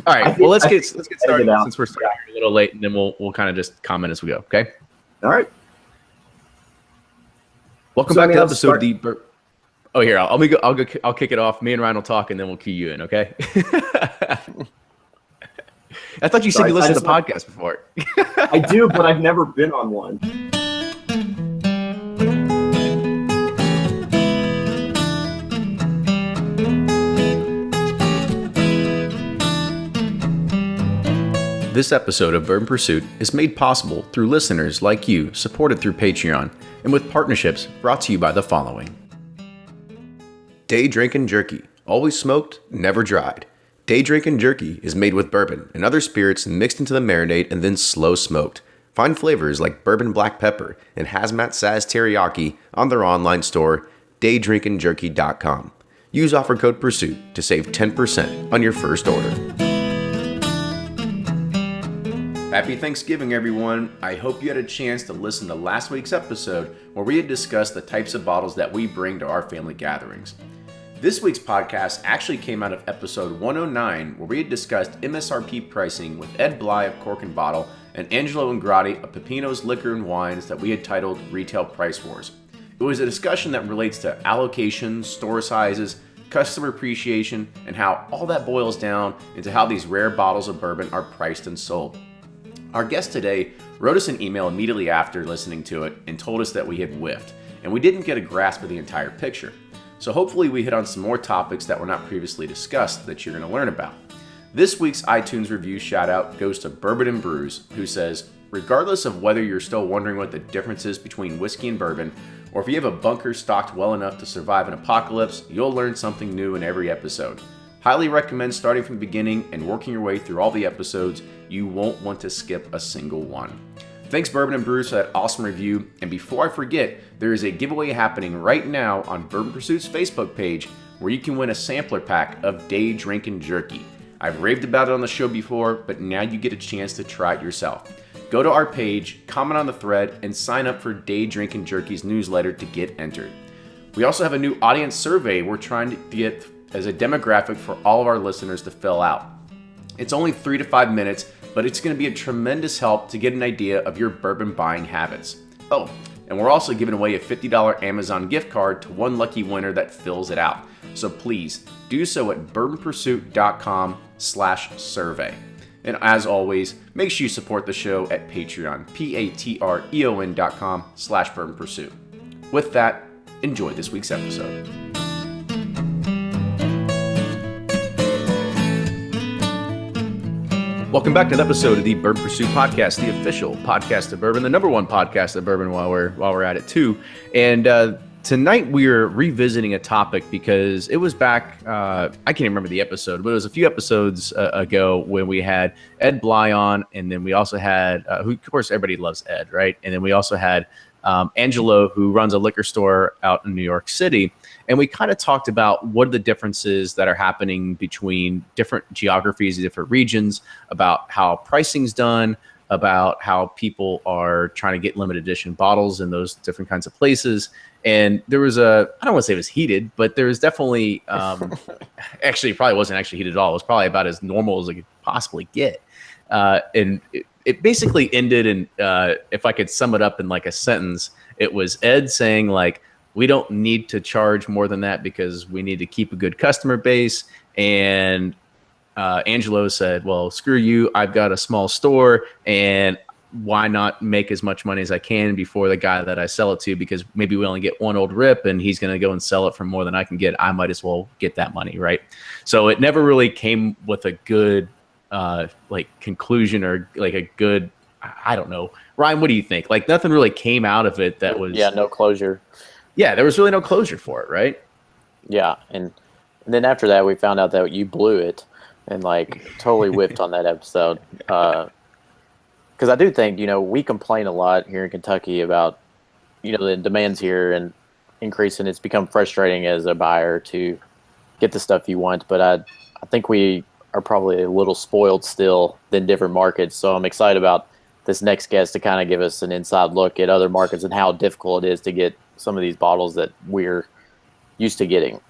All right. Well, let's get started out. since we're starting a little late, and then we'll kind of just comment as we go. Okay. All right. Welcome back to episode the. Oh, here I'll kick it off. Me and Ryan will talk, and then we'll key you in. Okay. I thought you said you listened to the podcast before. I do, but I've never been on one. This episode of Bourbon Pursuit is made possible through listeners like you, supported through Patreon, and with partnerships brought to you by the following. Day Drinkin Jerky, always smoked, never dried. Day Drinkin Jerky is made with bourbon and other spirits mixed into the marinade and then slow smoked. Find flavors like bourbon black pepper and hazmat saz teriyaki on their online store, daydrinkinjerky.com. Use offer code PURSUIT to save 10% on your first order. Happy Thanksgiving, everyone. I hope you had a chance to listen to last week's episode where we had discussed the types of bottles that we bring to our family gatherings. This week's podcast actually came out of episode 109 where we had discussed MSRP pricing with Ed Bly of Cork and Bottle and Angelo Ingrati of Pepino's Liquor and Wines that we had titled Retail Price Wars. It was a discussion that relates to allocations, store sizes, customer appreciation, and how all that boils down into how these rare bottles of bourbon are priced and sold. Our guest today wrote us an email immediately after listening to it and told us that we had whiffed, and we didn't get a grasp of the entire picture. So hopefully we hit on some more topics that were not previously discussed that you're going to learn about. This week's iTunes review shout out goes to Bourbon and Brews, who says, regardless of whether you're still wondering what the difference is between whiskey and bourbon, or if you have a bunker stocked well enough to survive an apocalypse, you'll learn something new in every episode. Highly recommend starting from the beginning and working your way through all the episodes. You won't want to skip a single one. Thanks Bourbon and Brews for that awesome review. And before I forget, there is a giveaway happening right now on Bourbon Pursuit's Facebook page where you can win a sampler pack of Day Drinkin Jerky. I've raved about it on the show before, but now you get a chance to try it yourself. Go to our page, comment on the thread, and sign up for Day Drinkin Jerky's newsletter to get entered. We also have a new audience survey we're trying to get as a demographic for all of our listeners to fill out. It's only 3 to 5 minutes, but it's going to be a tremendous help to get an idea of your bourbon buying habits. Oh, and we're also giving away a $50 Amazon gift card to one lucky winner that fills it out. So please do so at bourbonpursuit.com/survey. And as always, make sure you support the show at Patreon, patreon.com/bourbonpursuit. With that, enjoy this week's episode. Welcome back to an episode of the Bourbon Pursuit podcast, the official podcast of bourbon, the number one podcast of bourbon while we're at it too. And tonight we're revisiting a topic because it was back, I can't even remember the episode, but it was a few episodes ago when we had Ed Bly on, and then we also had, who of course everybody loves Ed, right? And then we also had Angelo, who runs a liquor store out in New York City. And we kind of talked about what are the differences that are happening between different geographies, different regions, about how pricing's done, about how people are trying to get limited edition bottles in those different kinds of places. And there was I don't want to say it was heated, but there was definitely, actually it probably wasn't actually heated at all. It was probably about as normal as it could possibly get. And it basically ended in, if I could sum it up in like a sentence, it was Ed saying like, we don't need to charge more than that because we need to keep a good customer base. And Angelo said, well, screw you. I've got a small store and why not make as much money as I can before the guy that I sell it to, because maybe we only get one old rip and he's going to go and sell it for more than I can get. I might as well get that money. Right. So it never really came with a good like conclusion or like a good, I don't know. Ryan, what do you think? Like nothing really came out of it that was. Yeah. No closure. Yeah, there was really no closure for it, right? Yeah, and then after that, we found out that you blew it and like totally whiffed on that episode. Because I do think, we complain a lot here in Kentucky about, the demands here and increasing. It's become frustrating as a buyer to get the stuff you want, but I think we are probably a little spoiled still than different markets. So I'm excited about this next guest to kind of give us an inside look at other markets and how difficult it is to get some of these bottles that we're used to getting.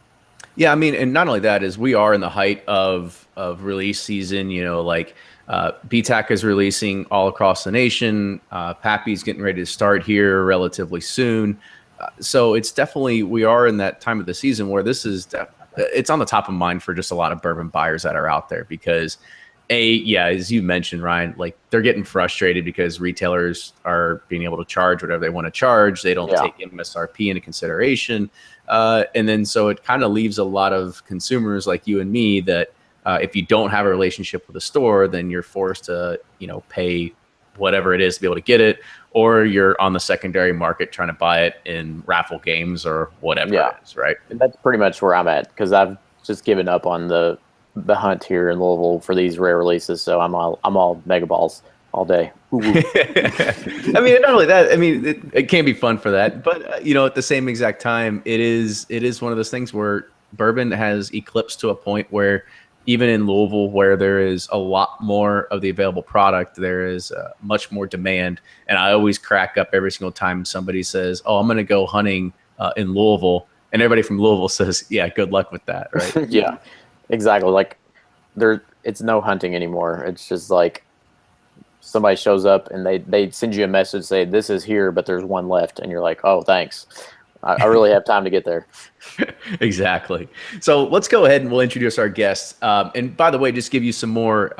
Yeah, I mean, and not only that is we are in the height of release season. Like BTAC is releasing all across the nation. Pappy's getting ready to start here relatively soon. So it's definitely we are in that time of the season where it's on the top of mind for just a lot of bourbon buyers that are out there because yeah, as you mentioned, Ryan, like they're getting frustrated because retailers are being able to charge whatever they want to charge. They don't take MSRP into consideration. And then so it kind of leaves a lot of consumers like you and me that if you don't have a relationship with a store, then you're forced to, pay whatever it is to be able to get it, or you're on the secondary market trying to buy it in raffle games or whatever it is, right? And that's pretty much where I'm at because I've just given up on the hunt here in Louisville for these rare releases. So I'm all mega balls all day. I mean, not only that, I mean, it can be fun for that, but at the same exact time, it is one of those things where bourbon has eclipsed to a point where even in Louisville, where there is a lot more of the available product, there is much more demand. And I always crack up every single time somebody says, "Oh, I'm going to go hunting in Louisville," and everybody from Louisville says, "Yeah, good luck with that." Right? Yeah, exactly. Like it's no hunting anymore. It's just like somebody shows up and they send you a message, say this is here, but there's one left, and you're like, "Oh, thanks. I really have time to get there." Exactly. So let's go ahead and we'll introduce our guests. And by the way, just give you some more.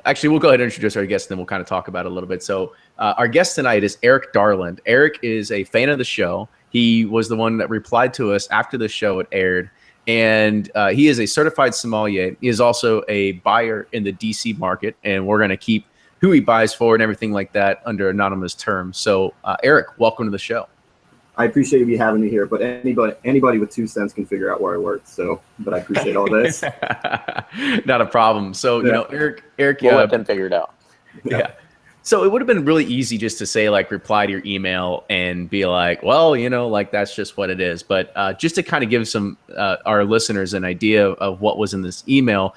Actually, we'll go ahead and introduce our guests, and then we'll kind of talk about it a little bit. So our guest tonight is Eric Darland. Eric is a fan of the show. He was the one that replied to us after the show had aired. And he is a certified sommelier. He is also a buyer in the DC market, and we're going to keep who he buys for and everything like that under anonymous terms. So, Eric, welcome to the show. I appreciate you having me here, but anybody with 2 cents can figure out where I work. So, but I appreciate all this. Not a problem. So, Eric, we'll let them figure it out. Yeah. So it would have been really easy just to say, like, reply to your email and be like, well, like that's just what it is. But just to kind of give some our listeners an idea of what was in this email,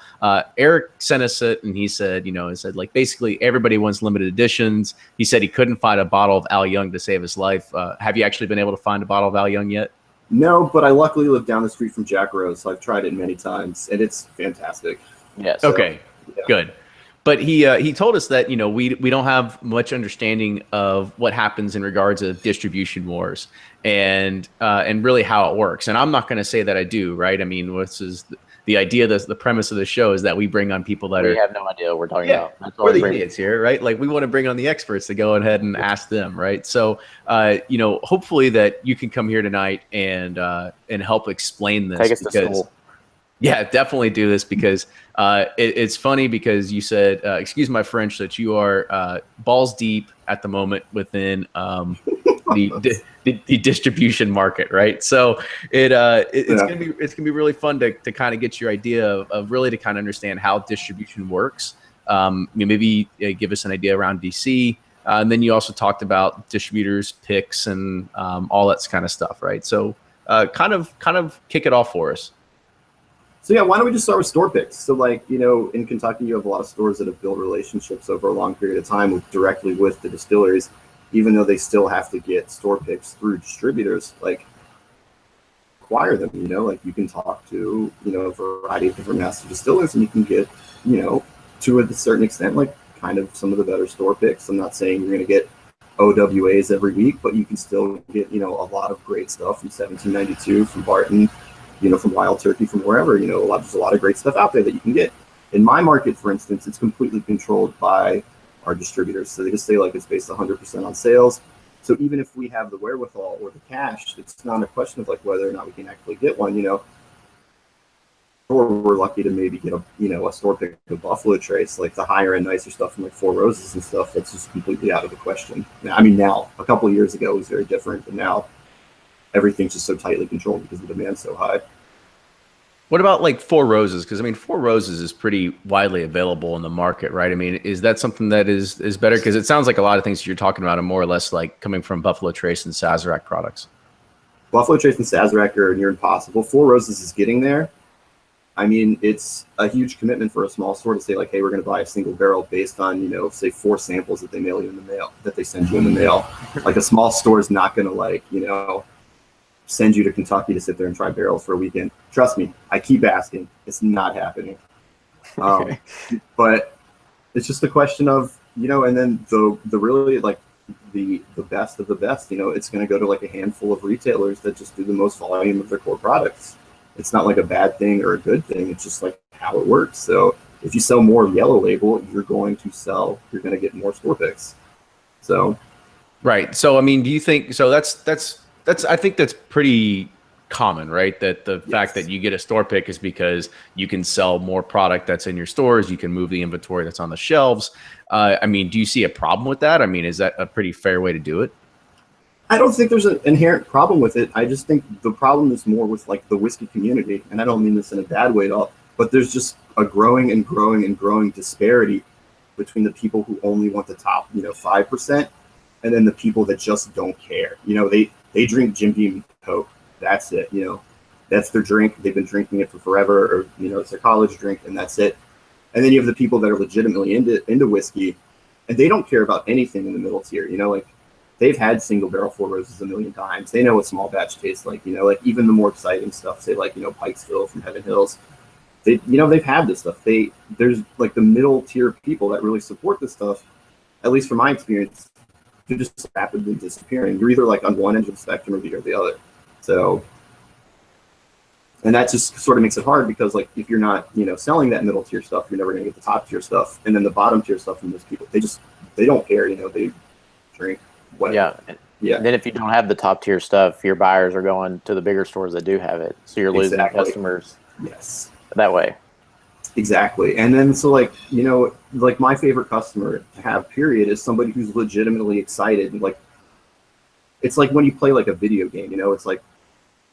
Eric sent us it, and he said, like basically everybody wants limited editions. He said he couldn't find a bottle of Al Young to save his life. Have you actually been able to find a bottle of Al Young yet? No, but I luckily live down the street from Jack Rose, so I've tried it many times, and it's fantastic. Yes. Okay. Yeah. Good. But he told us that, we don't have much understanding of what happens in regards to distribution wars and really how it works. And I'm not going to say that I do, right? I mean, this is the idea, the premise of the show is that we bring on people that we have no idea what we're talking about. That's we're the idiots here, right? Like we want to bring on the experts to go ahead and ask them, right? So, hopefully that you can come here tonight and help explain this. Take us to school. Yeah, definitely do this because it's funny because you said, excuse my French, that you are balls deep at the moment within the distribution market, right? So it's gonna be really fun to kind of get your idea of really to kind of understand how distribution works. Maybe give us an idea around DC, and then you also talked about distributors, picks, and all that kind of stuff, right? So kind of kick it off for us. So yeah, why don't we just start with store picks? So in Kentucky, you have a lot of stores that have built relationships over a long period of time directly with the distilleries, even though they still have to get store picks through distributors, acquire them, you can talk to, a variety of different master distillers and you can get, to a certain extent, kind of some of the better store picks. I'm not saying you're going to get OWAs every week, but you can still get, a lot of great stuff from 1792, from Barton, from Wild Turkey, from wherever, there's a lot of great stuff out there that you can get. In my market, for instance, it's completely controlled by our distributors. So they just say it's based 100% on sales. So even if we have the wherewithal or the cash, it's not a question of whether or not we can actually get one, or we're lucky to maybe get a store pick of Buffalo Trace, the higher end, nicer stuff from Four Roses and stuff. That's just completely out of the question. Now, a couple of years ago, it was very different, but now everything's just so tightly controlled because the demand's so high. What about Four Roses? Because Four Roses is pretty widely available in the market, right? Is that something that is better? Because it sounds like a lot of things you're talking about are more or less coming from Buffalo Trace and Sazerac products. Buffalo Trace and Sazerac are near impossible. Four Roses is getting there. It's a huge commitment for a small store to say hey, we're going to buy a single barrel based on, say 4 samples that they mail you in the mail, that they send you in the mail. A small store is not going to send you to Kentucky to sit there and try barrels for a weekend. Trust me, I keep asking. It's not happening. But it's just a question of, and then the really like the best of the best, it's going to go to like a handful of retailers that just do the most volume of their core products. It's not like a bad thing or a good thing. It's just like how it works. So if you sell more yellow label, you're going to get more store picks. So. Right. So, I mean, do you think, so that's, I think that's pretty common, right? That the fact that you get a store pick is because you can sell more product that's in your stores. You can move the inventory that's on the shelves. I mean, do you see a problem with that? I mean, is that a pretty fair way to do it? I don't think there's an inherent problem with it. I just think the problem is more with like the whiskey community. And I don't mean this in a bad way at all, but there's just a growing and growing and growing disparity between the people who only want the top, 5%, and then the people that just don't care. They drink Jim Beam Coke. That's it. That's their drink. They've been drinking it for forever, or, it's their college drink, and that's it. And then you have the people that are legitimately into whiskey, and they don't care about anything in the middle tier. Like they've had single barrel Four Roses a million times. They know what small batch tastes like. Like even the more exciting stuff, say like Pikesville from Heaven Hills. They've had this stuff. There's like the middle tier people that really support this stuff. At least from my experience, they're just rapidly disappearing. You're either like on one end of the spectrum or the other. So, and that just sort of makes it hard because like if you're not, selling that middle tier stuff, you're never going to get the top tier stuff. And then the bottom tier stuff from those people, they don't care, they drink whatever. Yeah. And then if you don't have the top tier stuff, your buyers are going to the bigger stores that do have it. So you're losing customers. Yes. That way. Exactly. And then so like, like my favorite customer to have period is somebody who's legitimately excited. And like, it's like when you play like a video game, it's like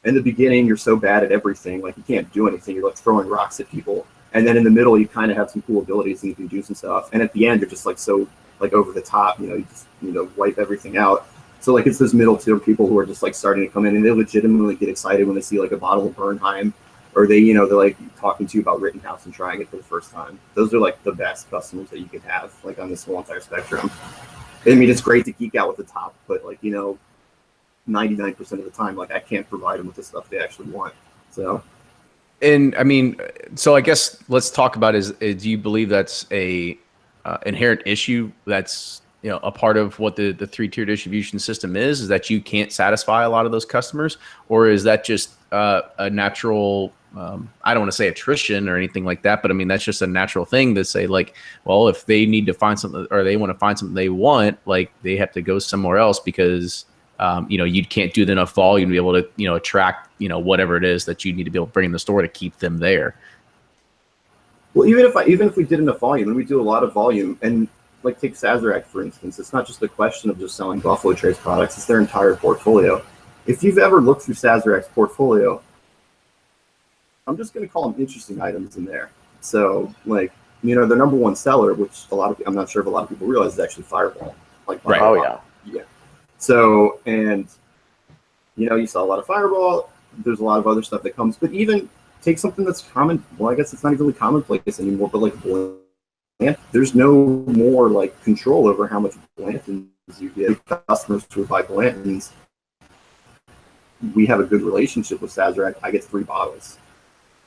in the beginning, you're so bad at everything. Like you can't do anything. You're like throwing rocks at people. And then in the middle, you kind of have some cool abilities and you can do some stuff. And at the end, you're just like, so like over the top, you just, wipe everything out. So like, it's this middle tier people who are just like starting to come in and they legitimately get excited when they see like a bottle of Bernheim. Or they're like talking to you about Rittenhouse and trying it for the first time. Those are like the best customers that you could have, like on this whole entire spectrum. I mean, it's great to geek out with the top, but like, 99% of the time, like I can't provide them with the stuff they actually want. So. And I mean, so I guess let's talk about do you believe that's a inherent issue that's, a part of what the 3-tier distribution system is that you can't satisfy a lot of those customers? Or is that just a natural, I don't want to say attrition or anything like that, but I mean, that's just a natural thing to say like, well, if they need to find something or they want to find something they want, like they have to go somewhere else because, you can't do enough volume to be able to, attract, whatever it is that you need to be able to bring in the store to keep them there. Well, even if we did enough volume, and we do a lot of volume, and like take Sazerac, for instance, it's not just a question of just selling Buffalo Trace products, it's their entire portfolio. If you've ever looked through Sazerac's portfolio, I'm just going to call them interesting items in there. So like, their number one seller, which I'm not sure if a lot of people realize, is actually Fireball. Like, right. Oh yeah. Yeah. So, and, you sell a lot of Fireball, there's a lot of other stuff that comes, but even take something that's common. Well, I guess it's not even really commonplace anymore, but like Blanton, there's no more like control over how much Blantons you get. Customers who buy Blantons, we have a good relationship with Sazerac. I get 3 bottles.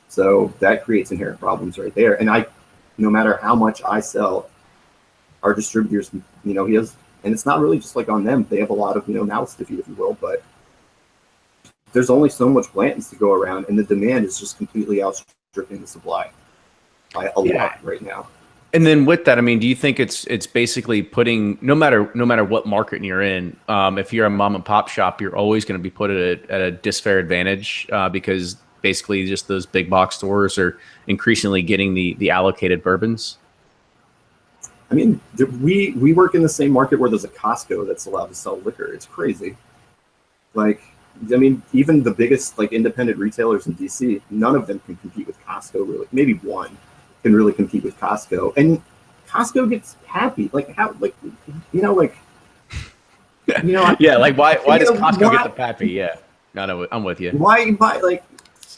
So that creates inherent problems right there. And no matter how much I sell, our distributors, and it's not really just like on them. They have a lot of, mouths to feed, if you will, but there's only so much Blantons to go around, and the demand is just completely outstripping the supply by a lot right now. And then with that, I mean, do you think it's basically putting no matter what market you're in, if you're a mom and pop shop, you're always going to be put at a disfair advantage because basically just those big box stores are increasingly getting the allocated bourbons? I mean, we work in the same market where there's a Costco that's allowed to sell liquor. It's crazy. Like, I mean, even the biggest like independent retailers in DC, none of them can compete with Costco. Really, maybe one can really compete with Costco, and Costco gets happy. Like how, like yeah. Like why does Costco get the pappy? Yeah, no, I'm with you. Why buy like,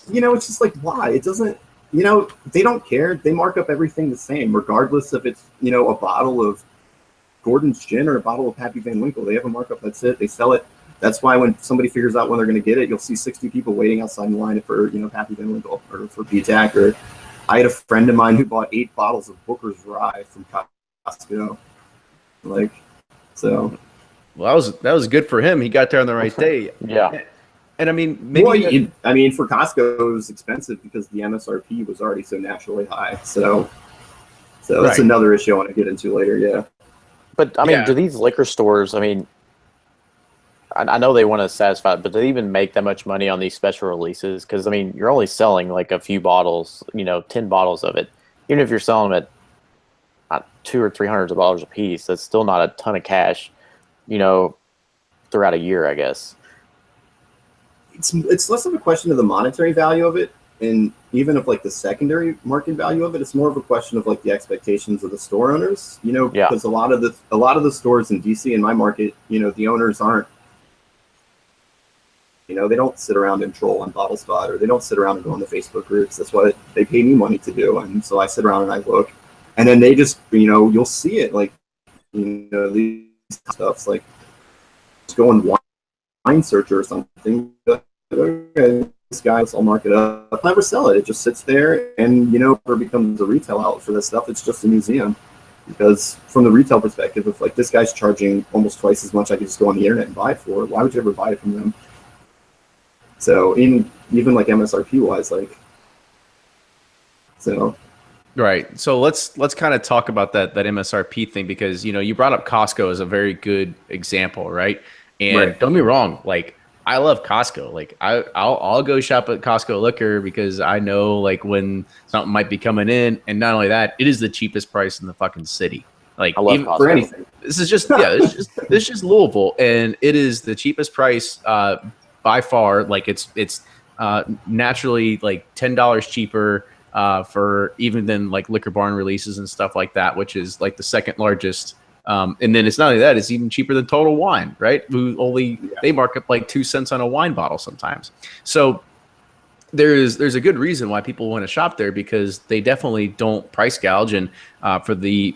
it's just like why it doesn't. They don't care. They mark up everything the same, regardless if it's, a bottle of Gordon's Gin or a bottle of Pappy Van Winkle. They have a markup. That's it. They sell it. That's why when somebody figures out when they're going to get it, you'll see 60 people waiting outside the line for, Pappy Van Winkle or for BTAC. Or I had a friend of mine who bought 8 bottles of Booker's Rye from Costco. Like, so. Well, that was good for him. He got there on the right day. Yeah. And I mean, maybe for Costco, it was expensive because the MSRP was already so naturally high. So that's another issue I want to get into later. Yeah. But I mean, do these liquor stores? I mean, I know they want to satisfy, but do they even make that much money on these special releases? Because I mean, you're only selling like a few bottles, 10 bottles of it. Even if you're selling them at $200 or $300 a piece, that's still not a ton of cash, throughout a year, I guess. It's less of a question of the monetary value of it, and even of like the secondary market value of it. It's more of a question of like the expectations of the store owners, because a lot of the stores in DC in my market, the owners aren't, they don't sit around and troll on Bottle Spot, or they don't sit around and go on the Facebook groups. That's what they pay me money to do, and so I sit around and I look, and then they just, you'll see it, like, these stuff's like, just go on Wine Searcher or something. Okay, this guy, I'll mark it up. I'll never sell it. It just sits there, and never becomes a retail outlet for this stuff. It's just a museum. Because from the retail perspective, if like this guy's charging almost twice as much, I could just go on the internet and buy it for. Why would you ever buy it from them? So even like MSRP wise, like, so. Right. So let's kind of talk about that MSRP thing, because you brought up Costco as a very good example, right? And don't get me wrong, like, I love Costco. Like, I'll go shop at Costco Liquor because I know like when something might be coming in, and not only that, it is the cheapest price in the fucking city. Like, I love Costco. For anything. This is just this is just Louisville, and it is the cheapest price by far. Like, it's naturally like $10 cheaper for even than like Liquor Barn releases and stuff like that, which is like the second largest. And then it's not only that, it's even cheaper than Total Wine, right? They mark up like 2 cents on a wine bottle sometimes. So there's a good reason why people want to shop there, because they definitely don't price gouge. And for the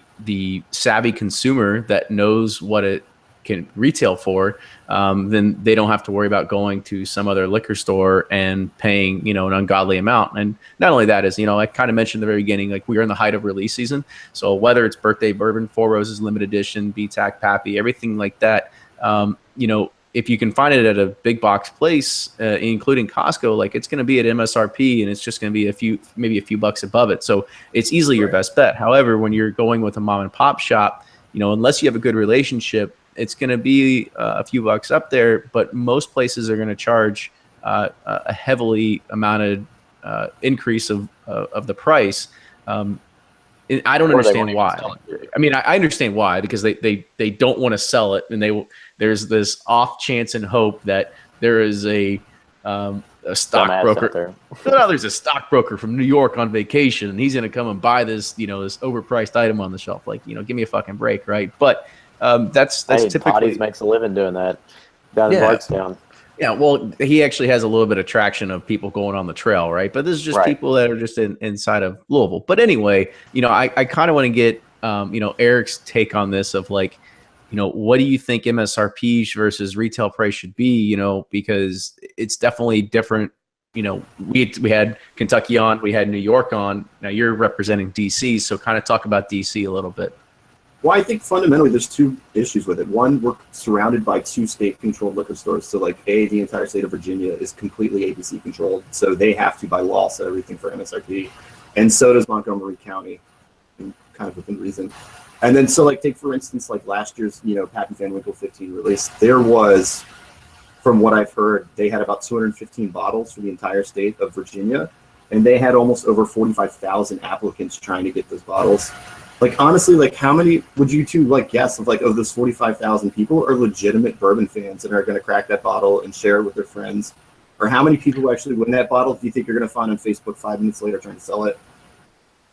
savvy consumer that knows what it can retail for, then they don't have to worry about going to some other liquor store and paying, an ungodly amount. And not only that is, I kind of mentioned at the very beginning, like, we are in the height of release season. So whether it's birthday bourbon, Four Roses limited edition, BTAC, Pappy, everything like that, if you can find it at a big box place, including Costco, like, it's going to be at MSRP, and it's just going to be maybe a few bucks above it. So it's easily your best bet. However, when you're going with a mom and pop shop, unless you have a good relationship, it's going to be a few bucks up there, but most places are going to charge a heavily amounted increase of the price. And I don't understand why. I mean, I understand why, because they don't want to sell it, and there's this off chance and hope that there is a stockbroker. No, there's a stockbroker from New York on vacation, and he's going to come and buy this, this overpriced item on the shelf. Like, give me a fucking break, right? But that's typically. Potties makes a living doing that down in Bardstown. Yeah, well, he actually has a little bit of traction of people going on the trail, right? But this is just people that are just inside of Louisville. But anyway, I kind of want to get Eric's take on this of like, what do you think MSRP versus retail price should be? Because it's definitely different. We had Kentucky on, we had New York on. Now you're representing DC, so kind of talk about DC a little bit. Well, I think fundamentally there's 2 issues with it. One, we're surrounded by 2 state-controlled liquor stores. So, like, the entire state of Virginia is completely ABC controlled. So they have to, by law, set everything for MSRP. And so does Montgomery County, kind of within reason. And then, so, like, take, for instance, like last year's, Pappy Van Winkle 15 release. There was, from what I've heard, they had about 215 bottles for the entire state of Virginia. And they had almost over 45,000 applicants trying to get those bottles. Like, honestly, like, how many would you two like guess of those 45,000 people are legitimate bourbon fans and are going to crack that bottle and share it with their friends? Or how many people actually win that bottle do you think you're going to find on Facebook 5 minutes later trying to sell it?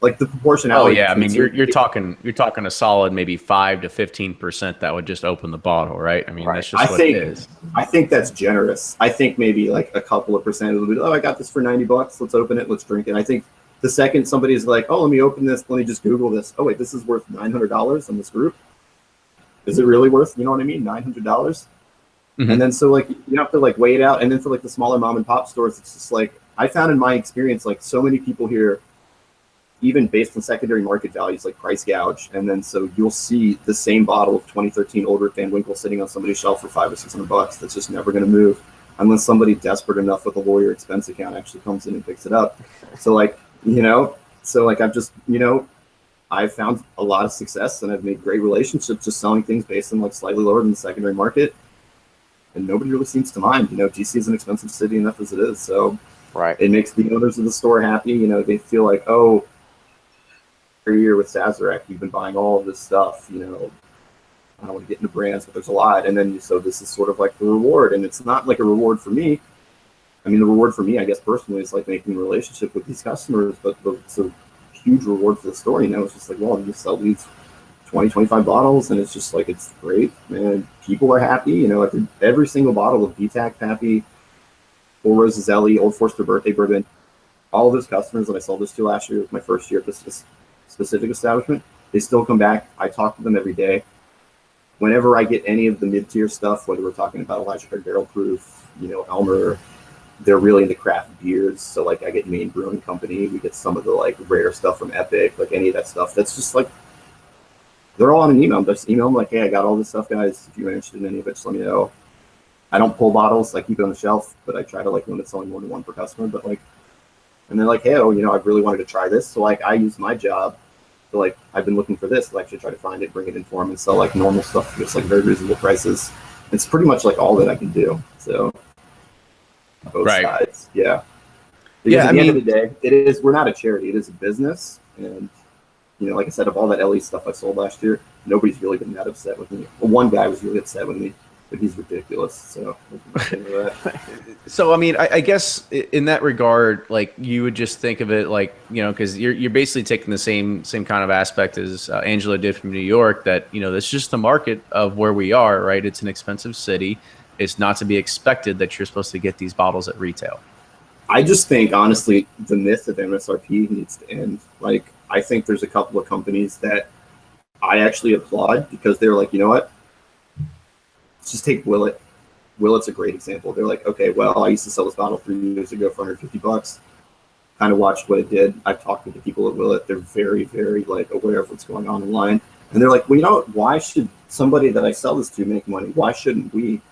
Like, the proportionality. Oh yeah, I mean, you're talking a solid maybe 5 to 15% that would just open the bottle, right? I mean, that's just what it is. I think that's generous. I think maybe like a couple of percent will be, I got this for $90. Let's open it. Let's drink it. I think the second somebody's like, oh, let me open this, let me just Google this. Oh, wait, this is worth $900 on this group. Is it really worth, you know what I mean, $900? Mm-hmm. And then so like you have to like weigh it out. And then for like the smaller mom and pop stores, it's just like I found in my experience, like so many people here, even based on secondary market values, like price gouge. And then so you'll see the same bottle of 2013 Old Rick Van Winkle sitting on somebody's shelf for $500 or $600 that's just never going to move unless somebody desperate enough with a lawyer expense account actually comes in and picks it up. So like, you know, so like I've just, you know, I've found a lot of success and I've made great relationships just selling things based on like slightly lower than the secondary market. And nobody really seems to mind. You know, DC is an expensive city enough as it is. So Right. it makes the owners of the store happy. You know, they feel like, oh, every year with Sazerac, we've been buying all of this stuff. You know, I don't want to get into brands, but there's a lot. And then so this is sort of like the reward. And it's not like a reward for me. I mean, the reward for me, I guess, personally, is like making a relationship with these customers. But it's a huge reward for the store. You know, it's just like, well, you sell these 20, 25 bottles, and it's just like, it's great. And people are happy. You know, every single bottle of BTAC, Pappy, Four Roses Ellie, Old Forester Birthday Bourbon, all of those customers that I sold this to last year, was my first year at this specific establishment, they still come back. I talk to them every day. Whenever I get any of the mid-tier stuff, whether we're talking about Elijah Craig Barrel Proof, you know, Elmer, they're really into craft beers. So like I get Maine Brewing Company, we get some of the like rare stuff from Epic, like any of that stuff. That's just like, they're all on an email. Just email them like, hey, I got all this stuff, guys. If you're interested in any of it, just let me know. I don't pull bottles. I keep it on the shelf, but I try to like limit selling more than one per customer. But like, and they're like, hey, oh, you know, I really wanted to try this. So like I use my job to like, I've been looking for this. I'll actually try to find it, bring it in for them and sell like normal stuff for just like very reasonable prices. It's pretty much like all that I can do. So both sides. Yeah. Because at the end of the day, we're not a charity. It is a business. And, you know, like I said, of all that LE stuff I sold last year, nobody's really been that upset with me. Well, one guy was really upset with me, but he's ridiculous. So, so I mean, I guess in that regard, like you would just think of it like, you know, because you're basically taking the same kind of aspect as Angela did from New York. That, you know, that's just the market of where we are, right? It's an expensive city. It's not to be expected that you're supposed to get these bottles at retail. I just think, honestly, the myth of MSRP needs to end. Like, I think there's a couple of companies that I actually applaud because they're like, you know what? Let's just take Willet. Willet's a great example. They're like, okay, well, I used to sell this bottle 3 years ago for $150. Kind of watched what it did. I've talked with the people at Willet. They're very, very like aware of what's going on online. And they're like, well, you know what? Why should somebody that I sell this to make money? Why shouldn't we?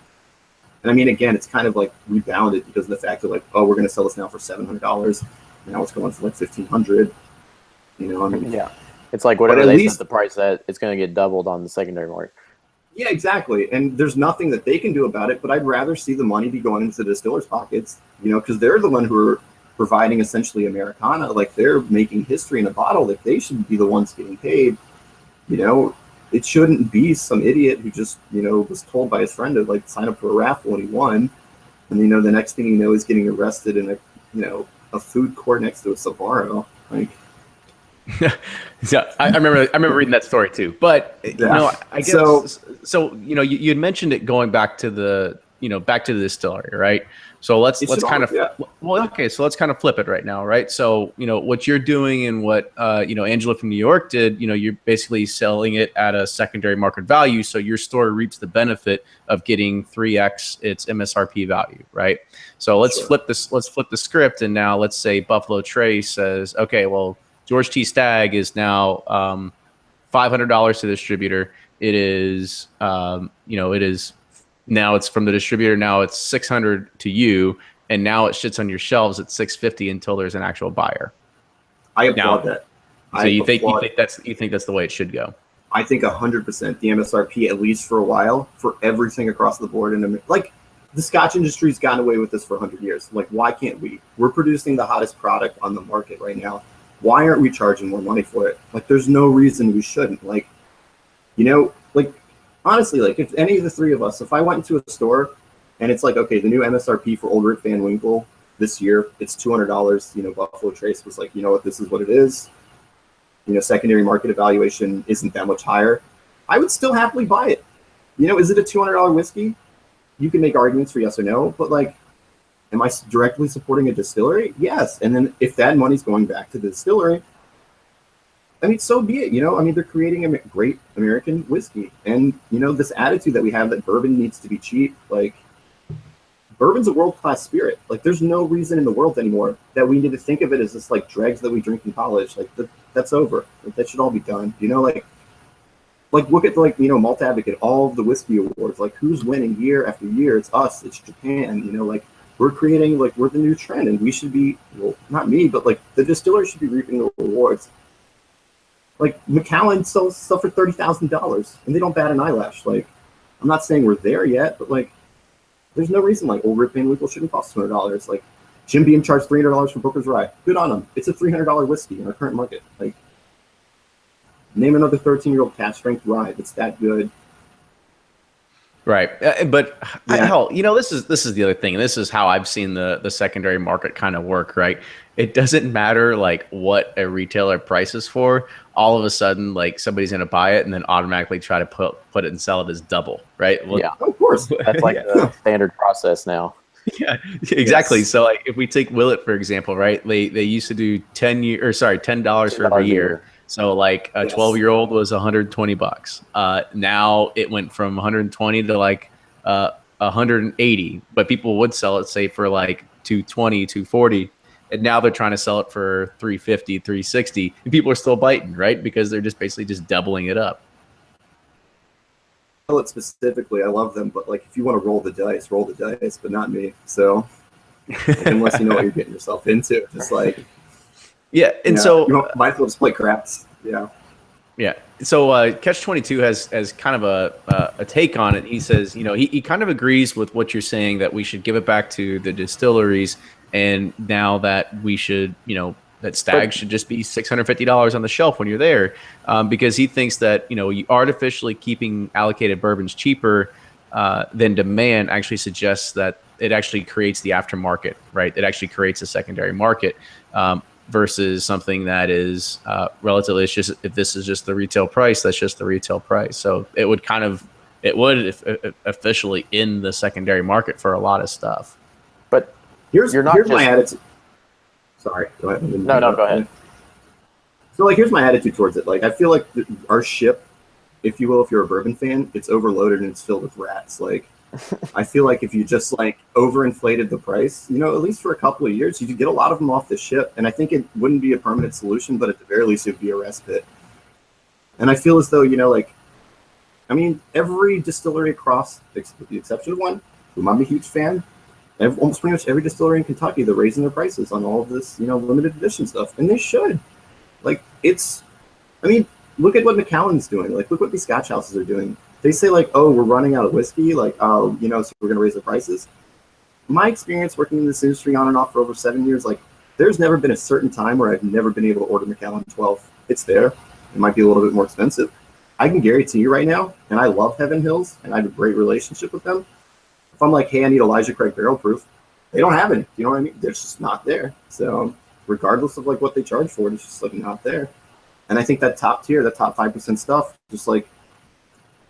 And I mean, again, it's kind of like rebounded because of the fact that like, oh, we're going to sell this now for $700. Now it's going for like $1,500. You know, I mean, yeah, it's like whatever they set the price at, it's going to get doubled on the secondary market. Yeah, exactly. And there's nothing that they can do about it. But I'd rather see the money be going into the distillers' pockets, you know, because they're the one who are providing essentially Americana. Like they're making history in a bottle. That they should be the ones getting paid. You know. It shouldn't be some idiot who just, you know, was told by his friend to like sign up for a raffle and he won. And, you know, the next thing you know, he's getting arrested in a, you know, a food court next to a Sbarro. Like, yeah, I remember reading that story too. But, you know, I guess, so you know, you had mentioned it going back to the, you know, back to the distillery, right? So let's kind of, well, okay, so let's kind of flip it right now, right? So, you know, what you're doing and what, you know, Angela from New York did, you know, you're basically selling it at a secondary market value. So your store reaps the benefit of getting 3x its MSRP value, right? So let's flip the script. And now let's say Buffalo Trace says, okay, well, George T. Stagg is now $500 to the distributor. It is, you know, it is, now it's from the distributor. Now it's $600 to you, and now it sits on your shelves at $650 until there's an actual buyer. I applaud that. So you think that's the way it should go? I think 100% the MSRP, at least for a while, for everything across the board. And like the Scotch industry's gotten away with this for 100 years. Like, why can't we? We're producing the hottest product on the market right now. Why aren't we charging more money for it? Like, there's no reason we shouldn't. Like, you know, like. Honestly, like if any of the three of us, if I went into a store and it's like, okay, the new MSRP for Old Rick Van Winkle this year, it's $200. You know, Buffalo Trace was like, you know what, this is what it is. You know, secondary market evaluation isn't that much higher. I would still happily buy it. You know, is it a $200 whiskey? You can make arguments for yes or no, but like, am I directly supporting a distillery? Yes. And then if that money's going back to the distillery, I mean, so be it. I mean, they're creating a great American whiskey, and this attitude that we have that bourbon needs to be cheap. Like, bourbon's a world-class spirit. Like, there's no reason in the world anymore that we need to think of it as this like dregs that we drink in college. Like, that's over. Like, that should all be done. Like look at Malt Advocate, all of the whiskey awards. Like, who's winning year after year? It's us. It's Japan. Like, we're creating, like, we're the new trend, and we should be, well, not me, but like the distillers should be reaping the rewards. Like, Macallan sells stuff for $30,000, and they don't bat an eyelash. Like, I'm not saying we're there yet, but like, there's no reason like Old Rip Van Winkle shouldn't cost $200. Like, Jim Beam charged $300 for Booker's Rye. Good on them. It's a $300 whiskey in our current market. Like, name another 13-year-old cask strength rye that's that good. Right. But hell, this is the other thing. And this is how I've seen the secondary market kind of work, right? It doesn't matter like what a retailer prices for. All of a sudden, like, somebody's going to buy it and then automatically try to put it and sell it as double, right? Well, yeah, of course. That's like the standard process now. Yeah, exactly. Yes. So like, if we take Willet, for example, right? They used to do $10 for every year. So like a 12-year-old was $120. Now it went from 120 to like 180, but people would sell it, say, for like 220, 240. And now they're trying to sell it for 350, 360, and people are still biting, right? Because they're just basically just doubling it up. It specifically, I love them, but like, if you want to roll the dice, but not me. So unless you know what you're getting yourself into, just like, yeah. And so you might as well just play craps. Yeah. Yeah. So Catch 22 has kind of a take on it. He says, he kind of agrees with what you're saying, that we should give it back to the distilleries, and now that we should, that Stag should just be $650 on the shelf when you're there, because he thinks that, you artificially keeping allocated bourbons cheaper than demand actually suggests that it actually creates the aftermarket, right? It actually creates a secondary market. Versus something that is relatively, it's just, if this is just the retail price, that's just the retail price. So it would officially end the secondary market for a lot of stuff. But here's my attitude. Sorry, go ahead. No, go ahead. So like, here's my attitude towards it. Like, I feel like our ship, if you will, if you're a bourbon fan, it's overloaded and it's filled with rats. Like, I feel like if you just like overinflated the price, at least for a couple of years, you could get a lot of them off the ship. And I think it wouldn't be a permanent solution, but at the very least, it would be a respite. And I feel as though, every distillery across, with the exception of one, whom I'm a huge fan, almost pretty much every distillery in Kentucky, they're raising their prices on all of this, limited edition stuff. And they should. Like, look at what Macallan's doing. Like, look what these Scotch houses are doing. They say like, oh, we're running out of whiskey, like, so we're going to raise the prices. My experience working in this industry on and off for over 7 years, like, there's never been a certain time where I've never been able to order Macallan 12. It's there. It might be a little bit more expensive. I can guarantee you right now, and I love Heaven Hills, and I have a great relationship with them. If I'm like, hey, I need Elijah Craig barrel proof, they don't have any. You know what I mean? They're just not there. So regardless of like what they charge for it, it's just like not there. And I think that top tier, that top 5% stuff, just like,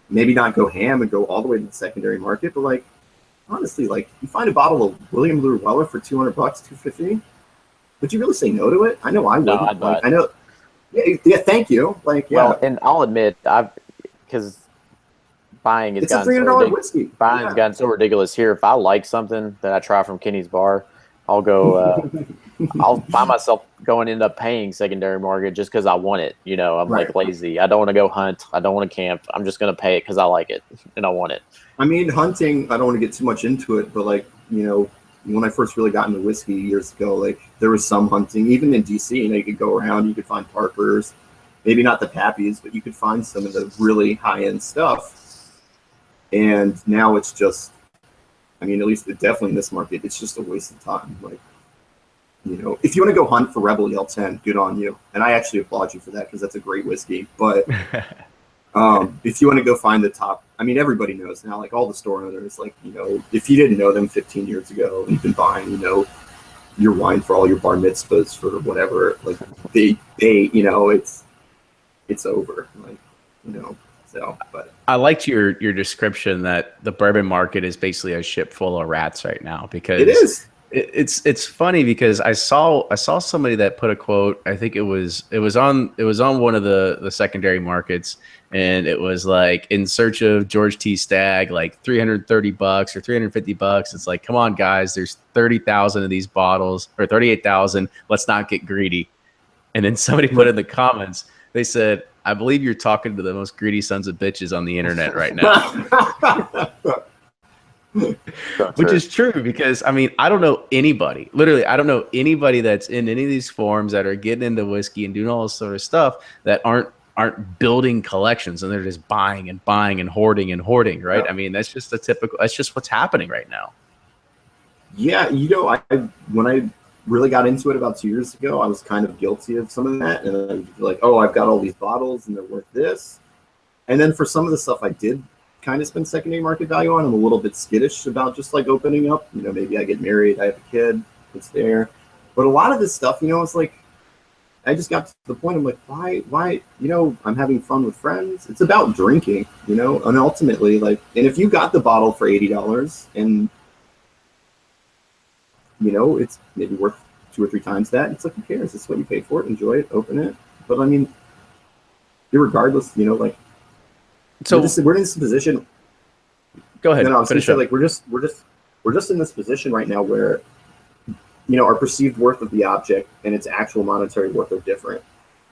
maybe not go ham and go all the way to the secondary market, but like, honestly, like, you find a bottle of William Lure Weller for $200, $250, would you really say no to it? I know I wouldn't. No, I'd like, I know. Yeah, thank you. Like, yeah. Well, and I'll admit, because buying has it's a gotten $300 whiskey. Buying's gotten so ridiculous here. If I like something that I try from Kenny's Bar, I'll go. I'll find myself end up paying secondary market just because I want it. I'm Right. like lazy. I don't want to go hunt. I don't want to camp. I'm just going to pay it because I like it and I want it. I mean, hunting, I don't want to get too much into it, but like, when I first really got into whiskey years ago, like, there was some hunting, even in DC, you could go around, you could find Parkers, maybe not the Pappies, but you could find some of the really high-end stuff. And now it's just, at least definitely in this market, it's just a waste of time. Like, if you want to go hunt for Rebel Yell 10, good on you. And I actually applaud you for that, because that's a great whiskey. But if you want to go find the top, everybody knows now, like, all the store owners, like, if you didn't know them 15 years ago, you've been buying, your wine for all your bar mitzvahs for whatever, like, they it's over. Like, so, but I liked your description that the bourbon market is basically a ship full of rats right now, because it is. It's funny because I saw somebody that put a quote. I think it was on one of the secondary markets, and it was like, in search of George T. Stagg, like $330 or $350. It's like, come on, guys, there's 30,000 of these bottles, or 38,000. Let's not get greedy. And then somebody put in the comments, they said, I believe you're talking to the most greedy sons of bitches on the internet right now. Which is true, because I mean, I don't know anybody, literally, I don't know anybody that's in any of these forums that are getting into whiskey and doing all this sort of stuff that aren't building collections, and they're just buying and buying and hoarding, right? Yeah. I mean, that's just that's just what's happening right now. Yeah, I when I really got into it about 2 years ago, I was kind of guilty of some of that, and I was like, oh, I've got all these bottles and they're worth this. And then for some of the stuff I did kind of spend secondary market value on, I'm a little bit skittish about just like opening up. Maybe I get married, I have a kid, it's there. But a lot of this stuff, it's like, I just got to the point, I'm like, why, I'm having fun with friends. It's about drinking, and ultimately, like, and if you got the bottle for $80 and, it's maybe worth 2 or 3 times that, it's like, who cares? It's what you paid for it. Enjoy it, open it. But I mean, irregardless, like, so we're in this position. Go ahead. No, I was going to say, like, we're just in this position right now where, our perceived worth of the object and its actual monetary worth are different.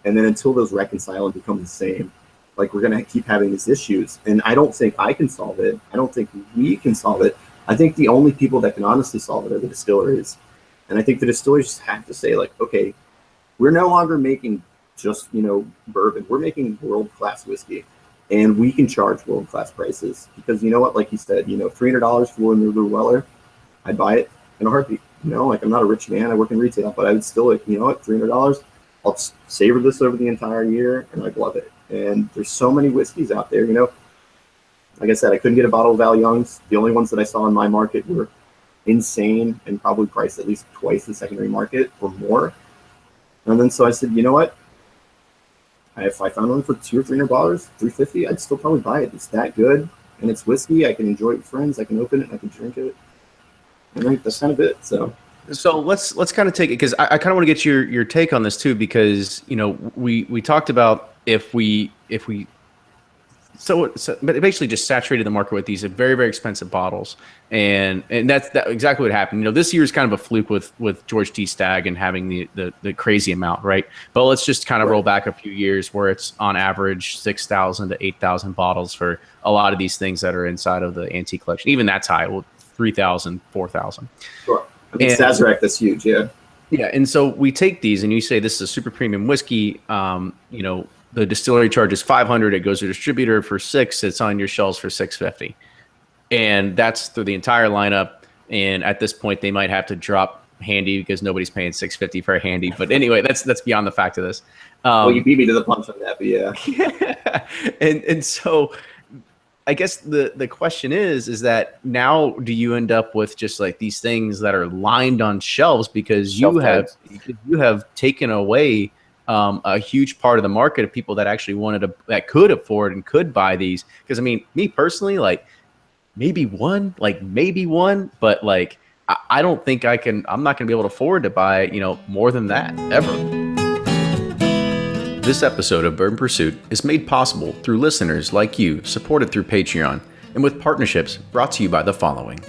And then until those reconcile and become the same, like, we're going to keep having these issues. And I don't think I can solve it. I don't think we can solve it. I think the only people that can honestly solve it are the distilleries. And I think the distilleries just have to say, like, okay, we're no longer making just, bourbon. We're making world-class whiskey. And we can charge world-class prices, because you know what, like you said, $300 for a New Weller, I'd buy it in a heartbeat. Like, I'm not a rich man, I work in retail, but I would still, like, $300, I'll savor this over the entire year, and I'd love it. And there's so many whiskeys out there, like I said, I couldn't get a bottle of Val Young's. The only ones that I saw in my market were insane and probably priced at least twice the secondary market or more. And then so I said, you know what? If I found one for $200 or $300, $350, I'd still probably buy it. It's that good, and it's whiskey. I can enjoy it with friends. I can open it. I can drink it. And that's kind of it. So let's kind of take it, because I kind of want to get your take on this too, because we talked about if we but it basically just saturated the market with these very, very expensive bottles, and that's exactly what happened. This year is kind of a fluke with George T. Stagg and having the crazy amount, right? But let's just kind of roll back a few years where it's on average 6,000 to 8,000 bottles for a lot of these things that are inside of the antique collection. Even that's high, 3,000, 4,000. Sure. I mean, Sazerac, that's huge, yeah. Yeah, and so we take these, and you say this is a super premium whiskey. The distillery charges $500. It goes to a distributor for $600. It's on your shelves for $650, and that's through the entire lineup. And at this point, they might have to drop Handy, because nobody's paying $650 for a Handy. But anyway, that's beyond the fact of this. Well, you beat me to the punch on that, but yeah. and so I guess the question is that now do you end up with just like these things that are lined on shelves because you have taken away a huge part of the market of people that actually that could afford and could buy these? Because I mean, me personally, like maybe one, but like I don't think I'm not going to be able to afford to buy, more than that ever. This episode of Bourbon Pursuit is made possible through listeners like you, supported through Patreon, and with partnerships brought to you by the following.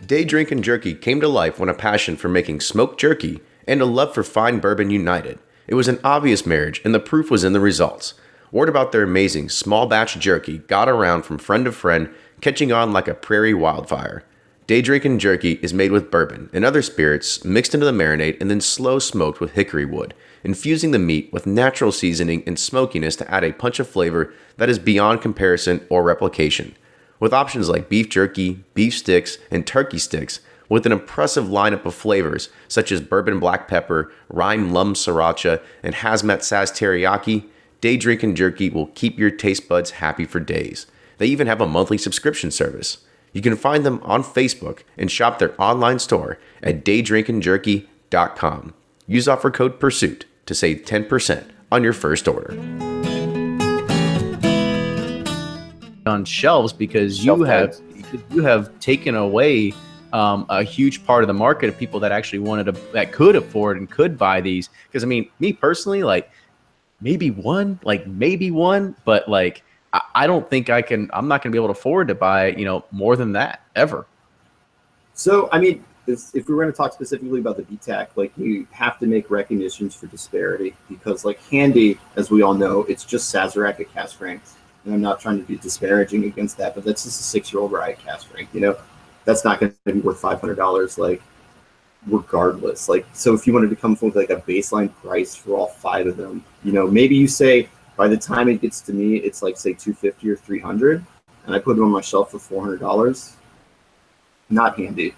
Drinkin Jerky came to life when a passion for making smoked jerky and a love for fine bourbon united. It was an obvious marriage, and the proof was in the results. Word about their amazing small batch jerky got around from friend to friend, catching on like a prairie wildfire. Drinkin Jerky is made with bourbon and other spirits mixed into the marinade and then slow smoked with hickory wood, infusing the meat with natural seasoning and smokiness to add a punch of flavor that is beyond comparison or replication. With options like beef jerky, beef sticks, and turkey sticks, with an impressive lineup of flavors such as bourbon black pepper, rime lum sriracha, and hazmat saz teriyaki, Drinkin Jerky will keep your taste buds happy for days. They even have a monthly subscription service. You can find them on Facebook and shop their online store at daydrinkinjerky.com. Use offer code PURSUIT to save 10% on your first order. On shelves because you have taken away a huge part of the market of people that actually that could afford and could buy these. Because I mean, me personally, like maybe one, but like I don't think I'm not going to be able to afford to buy, more than that ever. So, I mean, if we were going to talk specifically about the BTAC, like you have to make recognitions for disparity because, like, Handy, as we all know, it's just Sazerac at cast franks. And I'm not trying to be disparaging against that, but that's just a 6-year-old rye at cast frank. That's not going to be worth $500, like, regardless. Like, so if you wanted to come up with like a baseline price for all 5 of them, maybe you say by the time it gets to me, it's like say $250 or $300, and I put them on my shelf for $400. Not Handy.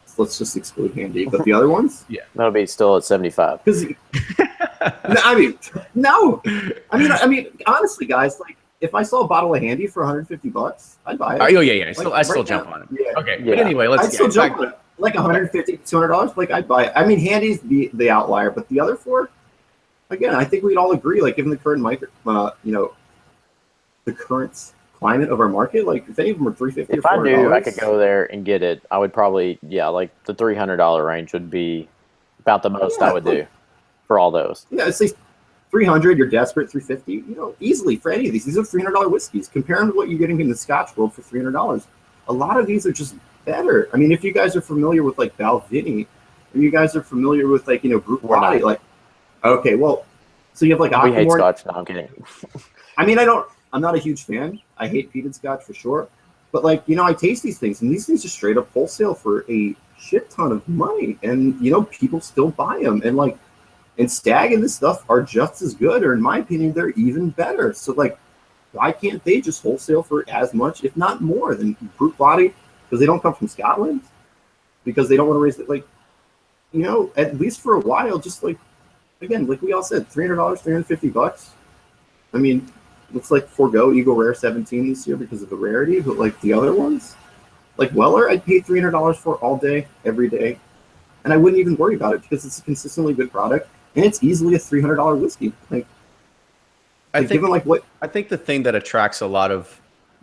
So let's just exclude Handy, but the other ones, yeah, that'll be still at 75. Because I mean, no, I mean, honestly, guys, like if I saw a bottle of Handy for $150, I'd buy it. Oh yeah. I still jump on it. Yeah. Okay, yeah. But anyway, I'd still jump on it. Like $150, $200, like I'd buy it. I mean, Handy's the outlier, but the other 4, again, I think we'd all agree, like given the current the current climate of our market, like if any of them are $350 if I knew I could go there and get it, I would probably like the $300 range would be about the most I would do for all those. Yeah, it's like $300. You're desperate, $350. Easily for any of these. These are $300 whiskeys. Compare them to what you're getting in the Scotch world for $300. A lot of these are just better. I mean, if you guys are familiar with like Balvenie, and you guys are familiar with like Group Body, like okay, well, so you have like we hate Scotch. No, I'm kidding. I mean, I'm not a huge fan. I hate peated Scotch for sure, but like I taste these things, and these things are straight up wholesale for a shit ton of money, and people still buy them, and Stag and this stuff are just as good, or in my opinion, they're even better. So like, why can't they just wholesale for as much, if not more, than Brute Body? Because they don't come from Scotland, because they don't want to raise it. Like, at least for a while, just like, again, like we all said, $300, $350. I mean, looks like forego Eagle Rare 17 this year because of the rarity, but like the other ones, like Weller, I'd pay $300 for all day, every day, and I wouldn't even worry about it because it's a consistently good product and it's easily a $300 whiskey. Like, I think the thing that attracts a lot of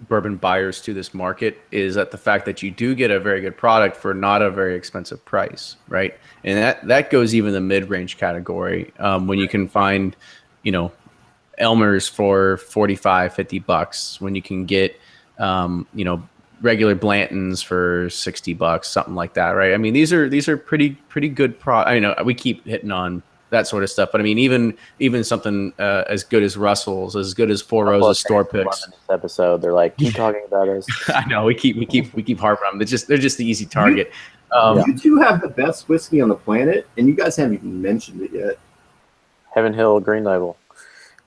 bourbon buyers to this market is that the fact that you do get a very good product for not a very expensive price, right? And that goes even the mid-range category, when you can find, Elmer's for $45-$50, when you can get, regular Blantons for $60, something like that, right? I mean, these are pretty good I know we keep hitting on that sort of stuff, but I mean, even something as good as Russell's, as good as Four Roses Store Picks. This episode, they're like, keep talking about us. I know we keep harping on them. They're just the easy target. You two have the best whiskey on the planet, and you guys haven't even mentioned it yet. Heaven Hill Green Label.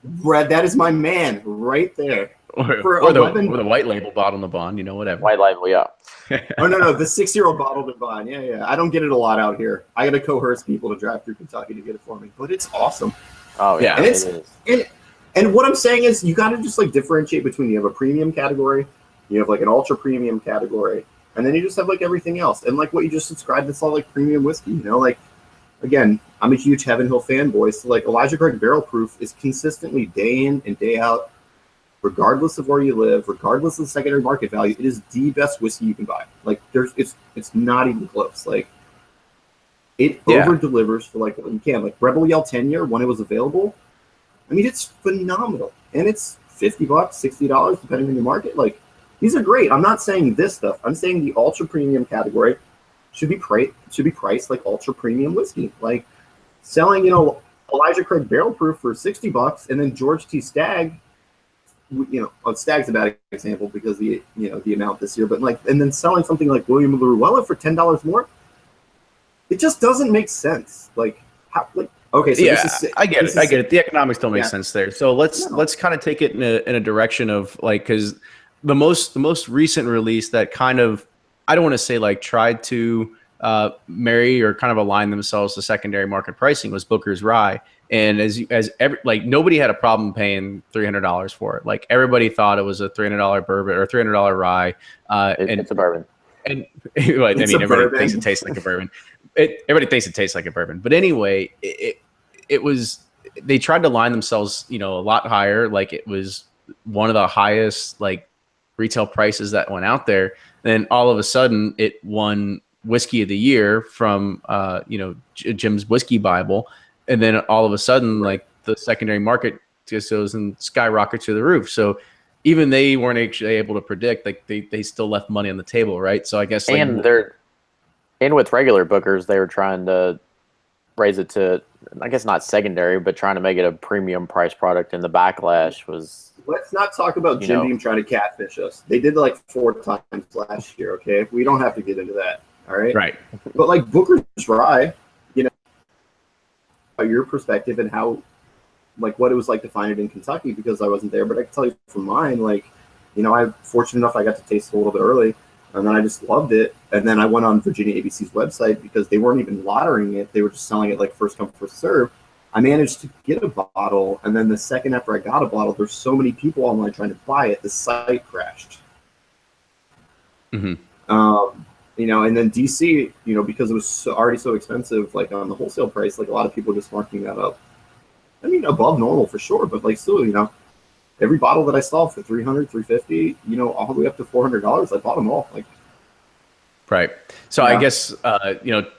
Brad, that is my man right there. Or the white label bottle in the bond, whatever. White label, yeah. Oh, no, the 6-year-old bottled in bond. Yeah. I don't get it a lot out here. I got to coerce people to drive through Kentucky to get it for me, but it's awesome. Oh, yeah. And it is. And what I'm saying is you got to just like differentiate between, you have a premium category, you have like an ultra premium category, and then you just have like everything else. And like what you just described, it's all like premium whiskey, like, again, I'm a huge Heaven Hill fanboy, so like Elijah Craig Barrel Proof is consistently day in and day out, regardless of where you live, regardless of the secondary market value, it is the best whiskey you can buy. Like it's not even close. Like it over delivers for like what you can. Like Rebel Yell 10-year when it was available, I mean, it's phenomenal, and it's $50, $60 depending on your market. Like these are great. I'm not saying this stuff. I'm saying the ultra premium category should be priced like ultra premium whiskey. Like selling, Elijah Craig Barrel Proof for $60, and then George T. Stagg. Stag's a bad example because the amount this year, but like, and then selling something like William LaRuella for $10 more, it just doesn't make sense. Like, how? Like, okay, so I get it. The economics don't make sense there. So let's kind of take it in a direction of like, because the most recent release that kind of, I don't want to say like tried to marry or kind of align themselves to secondary market pricing was Booker's Rye. And like nobody had a problem paying $300 for it. Like everybody thought it was a $300 bourbon or $300 rye. And it's a bourbon. And everybody thinks it tastes like a bourbon. Everybody thinks it tastes like a bourbon. But anyway, it was, they tried to line themselves, a lot higher. Like it was one of the highest like retail prices that went out there. Then all of a sudden it won whiskey of the year from Jim's Whiskey Bible, and then all of a sudden, like the secondary market just goes and skyrockets to the roof. So even they weren't actually able to predict, like they still left money on the table, right? So I guess like, and with regular bookers, they were trying to raise it to, I guess not secondary, but trying to make it a premium price product, and the backlash was. Let's not talk about Jim Beam trying to catfish us. They did like 4 times last year, okay? We don't have to get into that, all right? Right. But like Booker's Rye, your perspective and how, like what it was like to find it in Kentucky, because I wasn't there, but I can tell you from mine, like, I'm fortunate enough I got to taste it a little bit early, and then I just loved it. And then I went on Virginia ABC's website because they weren't even lottering it. They were just selling it like first come, first serve. I managed to get a bottle, and then the second after I got a bottle, there's so many people online trying to buy it, the site crashed. Mm-hmm. And then DC, because it was already so expensive, like on the wholesale price, like a lot of people just marking that up. I mean, above normal for sure, but like still, every bottle that I saw for $300, $350, all the way up to $400, I bought them all. Like, right. So I guess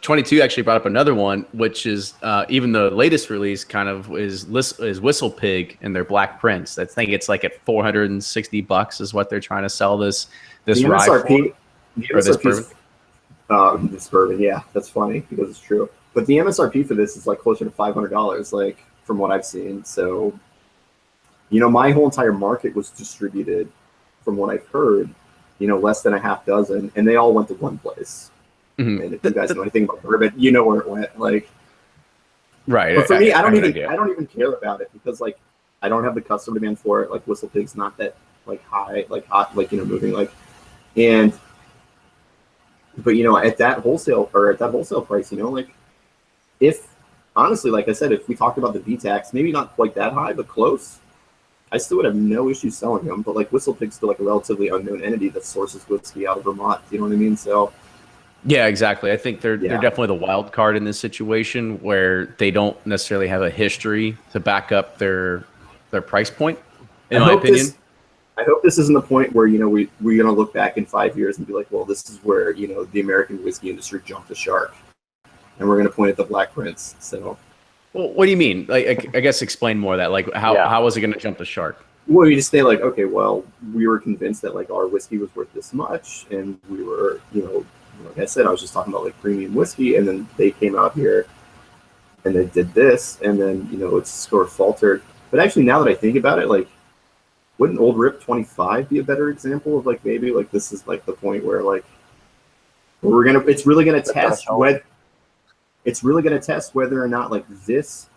22 actually brought up another one, which is even the latest release kind of is Whistle Pig and their Black Prince. I think it's like at $460 is what they're trying to sell this the rye MSRP, for. This bourbon. This bourbon, yeah, that's funny because it's true. But the MSRP for this is like closer to $500, like from what I've seen. So, my whole entire market was distributed, from what I've heard, less than a half dozen, and they all went to one place. Mm-hmm. And if you guys know anything about bourbon, you know where it went. Like, right. But for me, I don't even care about it because like I don't have the customer demand for it. Like Whistle Pig's not that like high, like hot, like moving like, but at that wholesale price, like if honestly, like I said, if we talked about the BTACs, maybe not quite that high, but close, I still would have no issue selling them. But like Whistle Pig's still like a relatively unknown entity that sources whiskey out of Vermont. You know what I mean? So yeah, exactly. I think they're definitely the wild card in this situation where they don't necessarily have a history to back up their price point. In my opinion. I hope this isn't the point where, we're going to look back in 5 years and be like, well, this is where, the American whiskey industry jumped the shark. And we're going to point at the Black Prince. So, well, what do you mean? Like, I guess explain more of that. Like, how was it going to jump the shark? Well, you just say like, okay, well, we were convinced that like our whiskey was worth this much. And we were, like I said, I was just talking about like premium whiskey. And then they came out here and they did this. And then, its score faltered. But actually, now that I think about it, like, wouldn't Old Rip 25 be a better example of like maybe like this is like the point where like it's really gonna test whether or not like this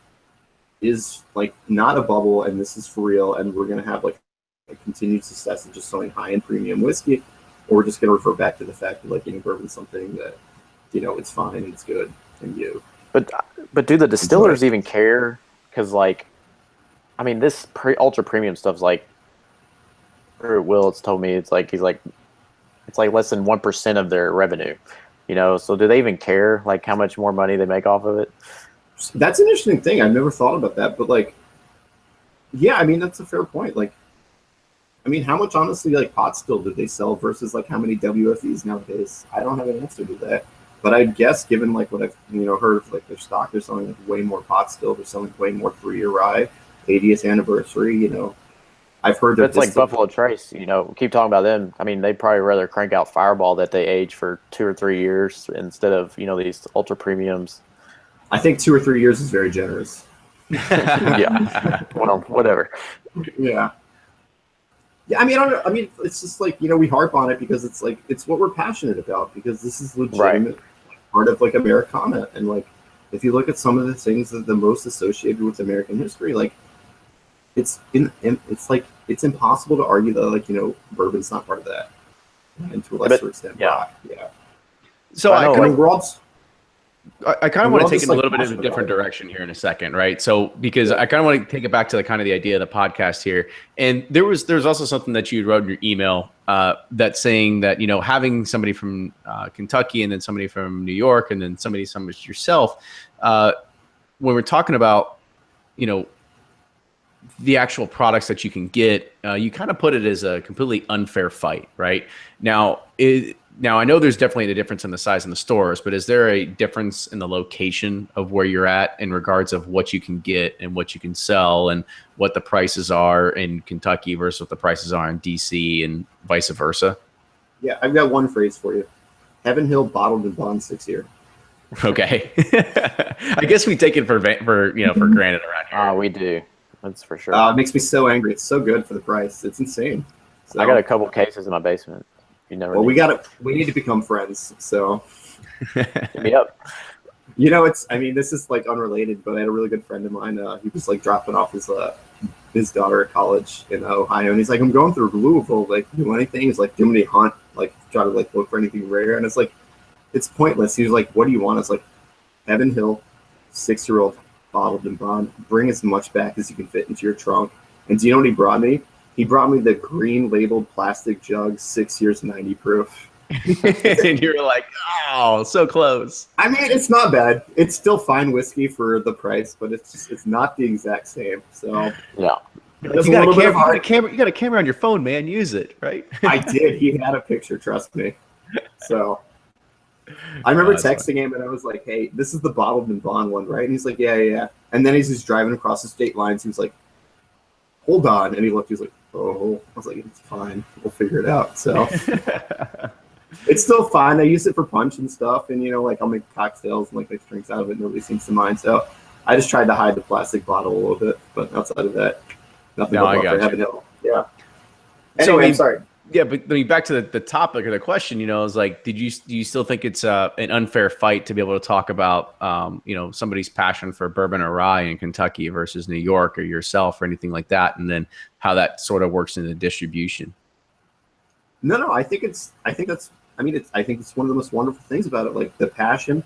is like not a bubble and this is for real and we're gonna have like a continued success of just selling high-end premium whiskey, or we're just gonna revert back to the fact that like bourbon's something that it's fine and it's good and But do the distillers even care? Because like, I mean, this ultra premium stuff's like. Will's told me it's like less than 1% of their revenue, So do they even care like how much more money they make off of it? That's an interesting thing. I've never thought about that, but like, yeah, I mean that's a fair point. Like, I mean, how much honestly like pot still do they sell versus like how many WFEs nowadays? I don't have an answer to that, but I'd guess given like what I've heard of like their stock, they're selling like way more pot still. They're selling way more 3-year rye, 80th anniversary. I've heard that it's like Buffalo Trace, keep talking about them. I mean, they'd probably rather crank out Fireball that they age for 2 or 3 years instead of, these ultra premiums. I think 2 or 3 years is very generous. Yeah. Well, whatever. Yeah. Yeah, I mean, I mean, it's just like, we harp on it because it's like, it's what we're passionate about because this is legitimate part of like Americana. And like, if you look at some of the things that the most associated with American history, like, it's impossible to argue that like bourbon's not part of that, and to a lesser extent, yeah. So I kind of want to take it a little bit in a different direction here in a second, right? So because I kind of want to take it back to the kind of the idea of the podcast here, and there's also something that you wrote in your email that's saying that having somebody from Kentucky and then somebody from New York and then somebody yourself, when we're talking about the actual products that you can get, you kind of put it as a completely unfair fight, right? Now, Now, I know there's definitely a difference in the size in the stores, but is there a difference in the location of where you're at in regards of what you can get and what you can sell and what the prices are in Kentucky versus what the prices are in DC and vice versa? Yeah, I've got one phrase for you. Heaven Hill bottled and bond 6 year. Okay. I guess we take it for granted around here. We do. That's for sure. It makes me so angry. It's so good for the price. It's insane. So, I got a couple cases in my basement. Well, we need to become friends. So, yep. You know, this is like unrelated, but I had a really good friend of mine. He was like dropping off his daughter at college in Ohio, and he's like, I'm going through Louisville. Like, do anything? He's like, do me a hunt. Like, try to like look for anything rare, and it's like, it's pointless. He was like, what do you want? It's like, Heaven Hill, 6-year-old bottled and bond. Bring as much back as you can fit into your trunk. And do you know what he brought me? He brought me the green labeled plastic jug, 6 years, 90 proof. And you're like, oh, so close. I mean, it's not bad. It's still fine whiskey for the price, but it's not the exact same. So yeah, you got a camera on your phone, man. Use it, right? I did. He had a picture. Trust me. So I remember texting him, and I was like, "Hey, this is the bottled and bond one, right?" And he's like, "Yeah." And then he's just driving across the state lines. He was like, "Hold on," and he looked. He was like, "Oh," I was like, "It's fine. We'll figure it out." So. It's still fine. I use it for punch and stuff, and like I'll make cocktails and like make drinks out of it. Nobody seems to mind. So I just tried to hide the plastic bottle a little bit, but outside of that, nothing. No, I got you. Yeah. Anyway, I'm sorry. Yeah, but I mean, back to the topic or the question, is like, do you still think it's an unfair fight to be able to talk about, somebody's passion for bourbon or rye in Kentucky versus New York or yourself or anything like that, and then how that sort of works in the distribution? No, I think it's one of the most wonderful things about it. Like the passion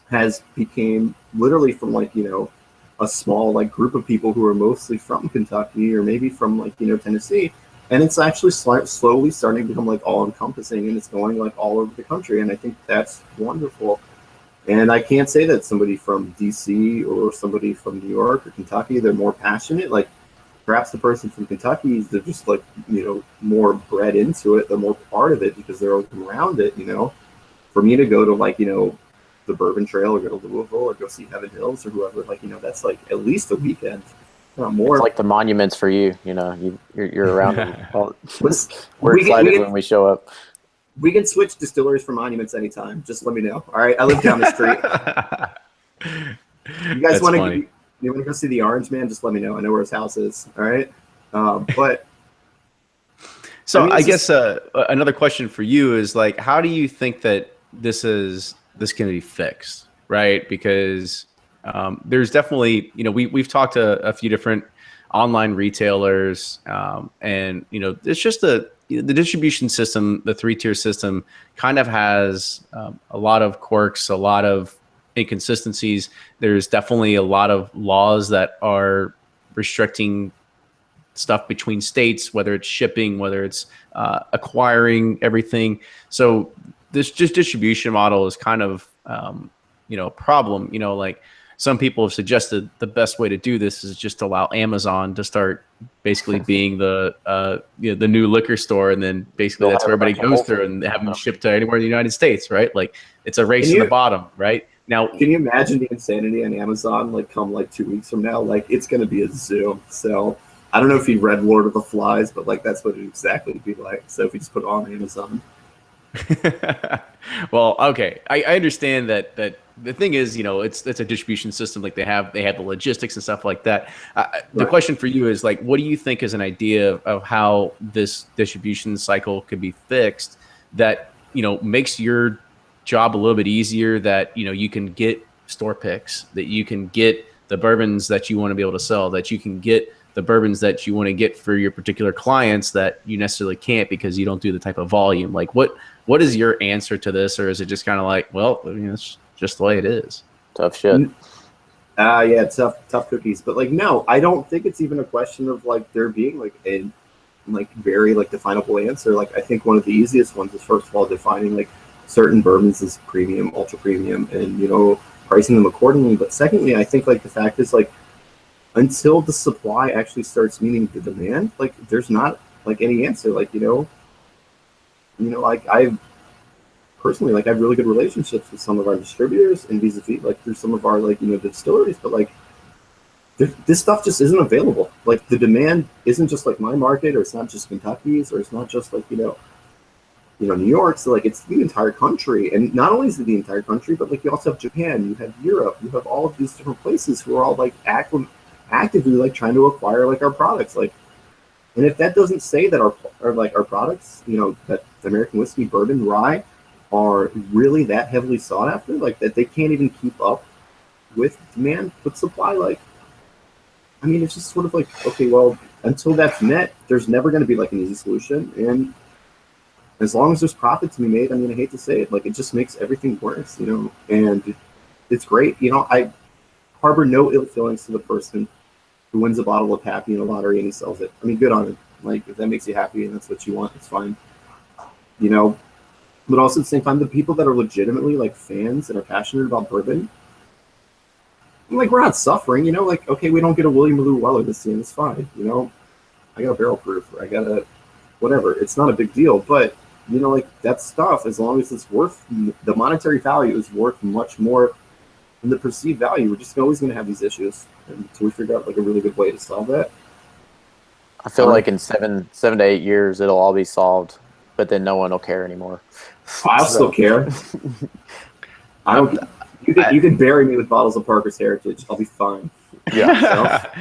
has became literally from a small group of people who are mostly from Kentucky or maybe from Tennessee, and it's actually slowly starting to become all encompassing, and it's going all over the country, and I think that's wonderful. And I can't say that somebody from DC or somebody from New York or Kentucky, they're more passionate. Perhaps the person from Kentucky is just more bred into it, they're more part of it because they're around it. For me to go to the Bourbon Trail or go to Louisville or go see Heaven Hills or whoever, that's at least a weekend, not more. It's like the monuments for you. You're around them. We're excited when we show up. We can switch distilleries for monuments anytime. Just let me know. All right, I live down the street. You guys want to? You want to go see the Orange Man? Just let me know. I know where his house is. All right. But so I guess another question for you is how do you think that this can be fixed, right? Because there's definitely, we've talked to a few different online retailers, and it's just the distribution system, the 3-tier system, kind of has a lot of quirks, a lot of inconsistencies. There's definitely a lot of laws that are restricting stuff between states, whether it's shipping, whether it's acquiring everything. So this just distribution model is kind of a problem. Some people have suggested the best way to do this is just allow Amazon to start basically being the new liquor store, and then basically that's where everybody goes through and have them shipped to anywhere in the United States, right? It's a race to the bottom, right? Now, can you imagine the insanity on Amazon come 2 weeks from now? It's going to be a zoo. So I don't know if you read Lord of the Flies, but that's what it exactly would be like. So if you just put it on Amazon. Well, okay, I understand that the thing is, it's a distribution system. They have the logistics and stuff like that. The question for you is what do you think is an idea of how this distribution cycle could be fixed that makes your job a little bit easier, that you can get store picks, that you can get the bourbons that you want to be able to sell, that you can get the bourbons that you want to get for your particular clients that you necessarily can't because you don't do the type of volume. What is your answer to this? Or is it just kind of well, it's just the way it is? Tough shit. Yeah, tough cookies. But no, I don't think it's even a question of there being a very definable answer. I think one of the easiest ones is, first of all, defining certain bourbons as premium, ultra premium, and pricing them accordingly. But secondly, I think the fact is until the supply actually starts meeting the demand, there's not any answer. personally, like, I have really good relationships with some of our distributors and vis-a-vis, like, through some of our, like, distilleries, but like, this stuff just isn't available. Like, the demand isn't just like my market, or it's not just Kentucky's, or it's not just like, New York. So like, it's the entire country. And not only is it the entire country, but like, you also have Japan, you have Europe, you have all of these different places who are all like actively like trying to acquire like our products. Like, and if that doesn't say that our products, that the American whiskey, bourbon, rye are really that heavily sought after, like that they can't even keep up with demand, with supply, like, I mean, it's just sort of like, okay, well, until that's met, there's never going to be like an easy solution. And as long as there's profit to be made, I mean, I hate to say it, like, it just makes everything worse, and it's great. I harbor no ill feelings to the person who wins a bottle of Happy in a lottery and he sells it. I mean, good on him. Like, if that makes you happy and that's what you want, it's fine. But also at the same time, the people that are legitimately like fans and are passionate about bourbon, like, we're not suffering, like, okay, we don't get a William Lou Weller this year, it's fine, I got a barrel proof, or I got a whatever, it's not a big deal. But like, that stuff, as long as it's worth, the monetary value is worth much more than the perceived value, we're just always going to have these issues until we figure out like a really good way to solve that. I feel like in 7 to 8 years it'll all be solved, but then no one will care anymore. I'll still care. I don't. You can bury me with bottles of Parker's Heritage. I'll be fine. Yeah.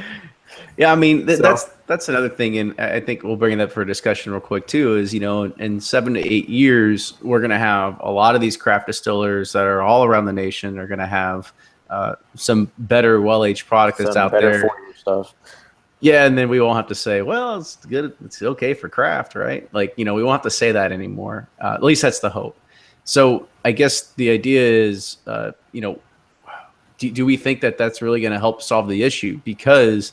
Yeah, I mean, that's another thing, and I think we'll bring it up for a discussion real quick too, is, in 7 to 8 years, we're going to have a lot of these craft distillers that are all around the nation are going to have some better, well-aged product that's out there. For your stuff. Yeah, and then we won't have to say, well, it's good, it's okay for craft, right? Like, we won't have to say that anymore. At least that's the hope. So I guess the idea is, do we think that that's really going to help solve the issue? Because,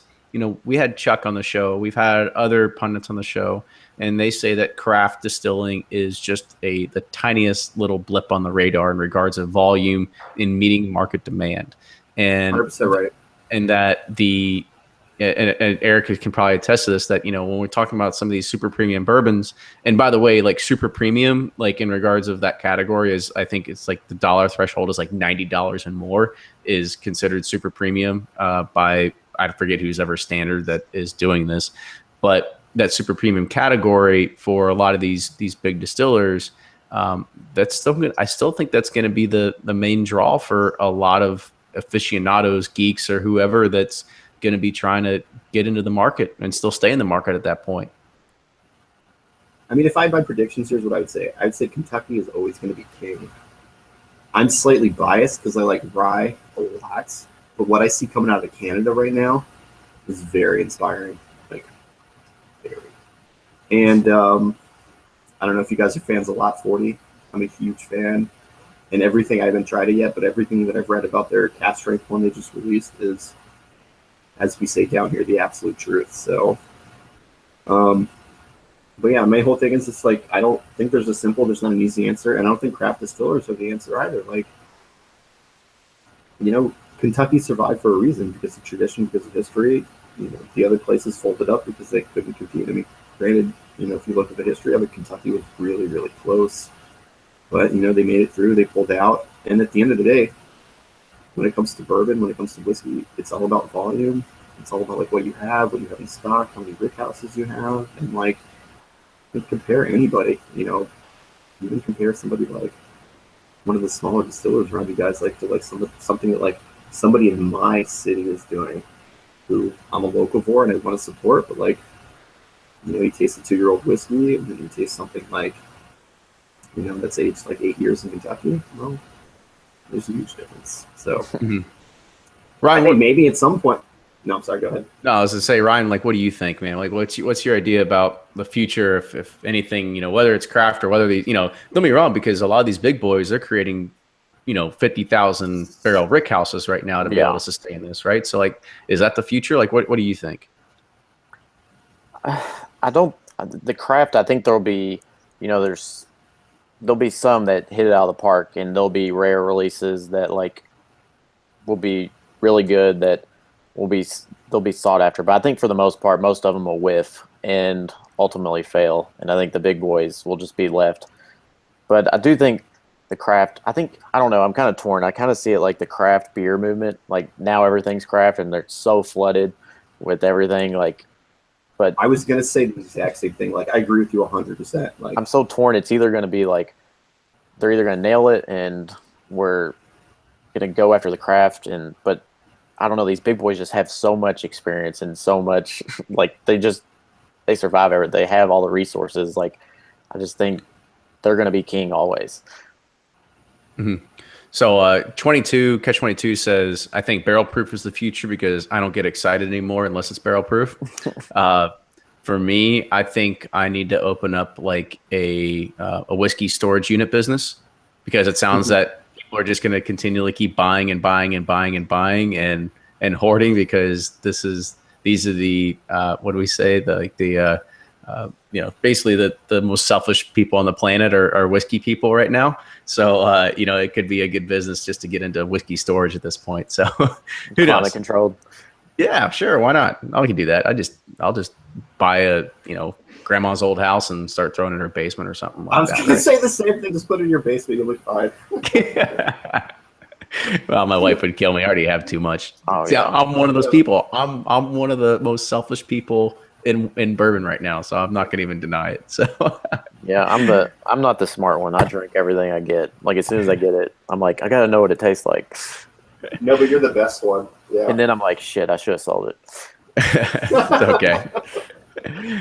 we had Chuck on the show, we've had other pundits on the show, and they say that craft distilling is just the tiniest little blip on the radar in regards of volume in meeting market demand. And 100% right. And that and Eric can probably attest to this, that, when we're talking about some of these super premium bourbons, and by the way, like, super premium, like, in regards of that category, is, I think it's like the dollar threshold is like $90 and more is considered super premium by, I forget who's ever standard that is doing this, but that super premium category for a lot of these big distillers, that's still good. I still think that's going to be the main draw for a lot of aficionados, geeks, or whoever that's going to be trying to get into the market and still stay in the market at that point. I mean, if I had my predictions, here's what I would say. I'd say Kentucky is always going to be king. I'm slightly biased because I like rye a lot, but what I see coming out of Canada right now is very inspiring. Like, very. And I don't know if you guys are fans of Lot 40. I'm a huge fan. And everything, I haven't tried it yet, but everything that I've read about their cast strength one they just released is, as we say down here, the absolute truth. So, but yeah, my whole thing is just like, I don't think there's not an easy answer, and I don't think craft distillers are the answer either. Like, Kentucky survived for a reason, because of tradition, because of history. The other places folded up because they couldn't compete. I mean, granted, if you look at the history of it, Kentucky was really, really close, but they made it through, they pulled out, and at the end of the day, when it comes to bourbon, when it comes to whiskey, it's all about volume. It's all about like what you have in stock, how many rick houses you have, and like, you compare anybody, even compare somebody like one of the smaller distillers around you guys, like, to like something that like somebody in my city is doing, who I'm a locavore and I want to support, but like, you taste a 2-year-old whiskey and then you taste something like, that's aged like 8 years in Kentucky. Well, there's a huge difference. So, Ryan, I think maybe at some point. No, I'm sorry. Go ahead. No, I was gonna say, Ryan, like, what do you think, man? Like, what's your idea about the future, if anything, whether it's craft or whether these, don't get me wrong, because a lot of these big boys, they're creating, 50,000 barrel rick houses right now to be able to sustain this, right? So, like, is that the future? Like, what do you think? The craft, I think there'll be, there'll be some that hit it out of the park, and there'll be rare releases that like will be really good, that they'll be sought after. But I think for the most part, most of them will whiff and ultimately fail, and I think the big boys will just be left. But I do think the craft. I don't know. I'm kind of torn. I kind of see it like the craft beer movement. Like now everything's craft and they're so flooded with everything. Like, but I was gonna say the exact same thing. Like I agree with you 100%. Like I'm so torn. It's either going to be like they're either going to nail it and we're going to go after the craft, but I don't know. These big boys just have so much experience and so much like they survive everything. They have all the resources. Like I just think they're going to be king always. Mm-hmm. So 22 says, I think barrel proof is the future because I don't get excited anymore unless it's barrel proof. For me, I think I need to open up like a whiskey storage unit business because it sounds that people are just going to continually keep buying and buying and buying and buying and hoarding because these are the what do we say, basically the most selfish people on the planet are whiskey people right now. So, it could be a good business just to get into whiskey storage at this point. So who knows? Climate controlled. Yeah, sure. Why not? I can do that. I'll just buy a, grandma's old house and start throwing it in her basement or something like that. I was going to say the same thing. Just put it in your basement. You'll be fine. Well, my wife would kill me. I already have too much. Oh, See, yeah. I'm one of those people. I'm one of the most selfish people in bourbon right now. So I'm not going to even deny it. So Yeah, I'm not the smart one. I drink everything I get. Like as soon as I get it, I'm like, I gotta know what it tastes like. No, but you're the best one. Yeah. And then I'm like, shit, I should have sold it. It's okay.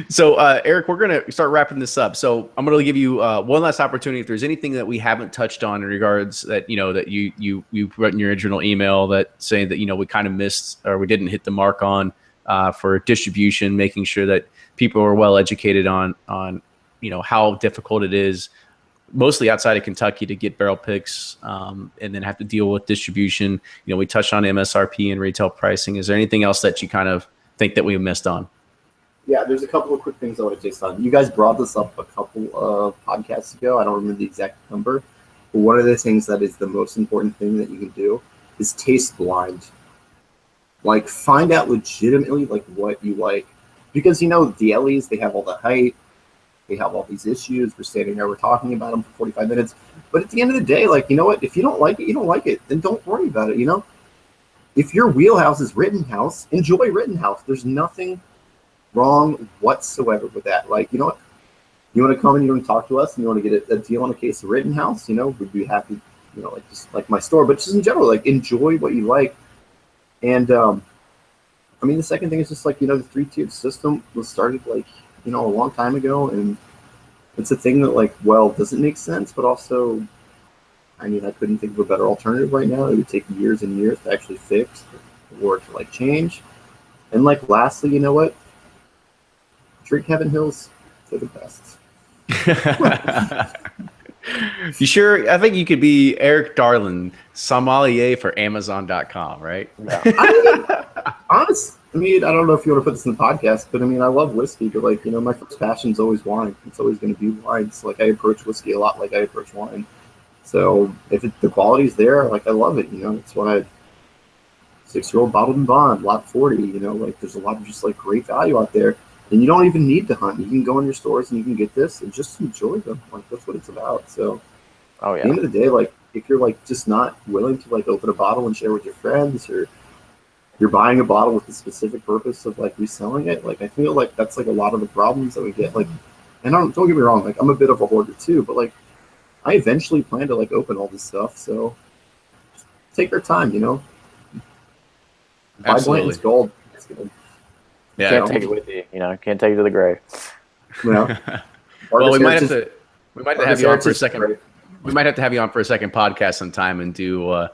So Eric, we're going to start wrapping this up. So I'm going to give you one last opportunity. If there's anything that we haven't touched on in regards that, that you wrote in your original email that saying that, we kind of missed or we didn't hit the mark on for distribution, making sure that people are well educated on how difficult it is, mostly outside of Kentucky, to get barrel picks and then have to deal with distribution. We touched on MSRP and retail pricing. Is there anything else that you kind of think that we missed on? Yeah, there's a couple of quick things I want to take on. You guys brought this up a couple of podcasts ago. I don't remember the exact number. But one of the things that is the most important thing that you can do is taste blind. Like, find out legitimately, like, what you like. Because, the LEs, they have all the hype. They have all these issues. We're standing there, we're talking about them for 45 minutes. But at the end of the day, like, you know what? If you don't like it, you don't like it. Then don't worry about it, If your wheelhouse is Rittenhouse, enjoy Rittenhouse. There's nothing wrong whatsoever with that. Like, you know what? You want to come and you want to talk to us and you want to get a deal on a case of Rittenhouse, we'd be happy, just like my store. But just in general, like, enjoy what you like. And, the second thing is just like, the 3-tiered system was started like, a long time ago. And it's a thing that like, doesn't make sense, but also, I couldn't think of a better alternative right now. It would take years and years to actually fix or to like change. And like, lastly, you know what? Drink Heaven Hills. They're the best. You sure? I think you could be Eric Darlin, sommelier for Amazon.com, right? Yeah. I don't know if you want to put this in the podcast, but I love whiskey, but like, my first passion is always wine. It's always going to be wine. So like, I approach whiskey a lot like I approach wine. So if the quality's there, like, I love it. It's when I 6-year-old bottled and bond, lot 40. Like, there's a lot of just like great value out there. And you don't even need to hunt. You can go in your stores and you can get this and just enjoy them. Like, that's what it's about. So Oh yeah. at the end of the day, like, if you're like just not willing to like open a bottle and share with your friends, or you're buying a bottle with the specific purpose of like reselling it, like, I feel like that's like a lot of the problems that we get. Like, and don't get me wrong, like, I'm a bit of a hoarder too, but like, I eventually plan to like open all this stuff. So just take your time, Buy Blanton's gold. It's good. Yeah, Can't take it with you. Can't take it to the grave. Well, well, we might have to have you on for a second. We might have to have you on for a second podcast sometime and do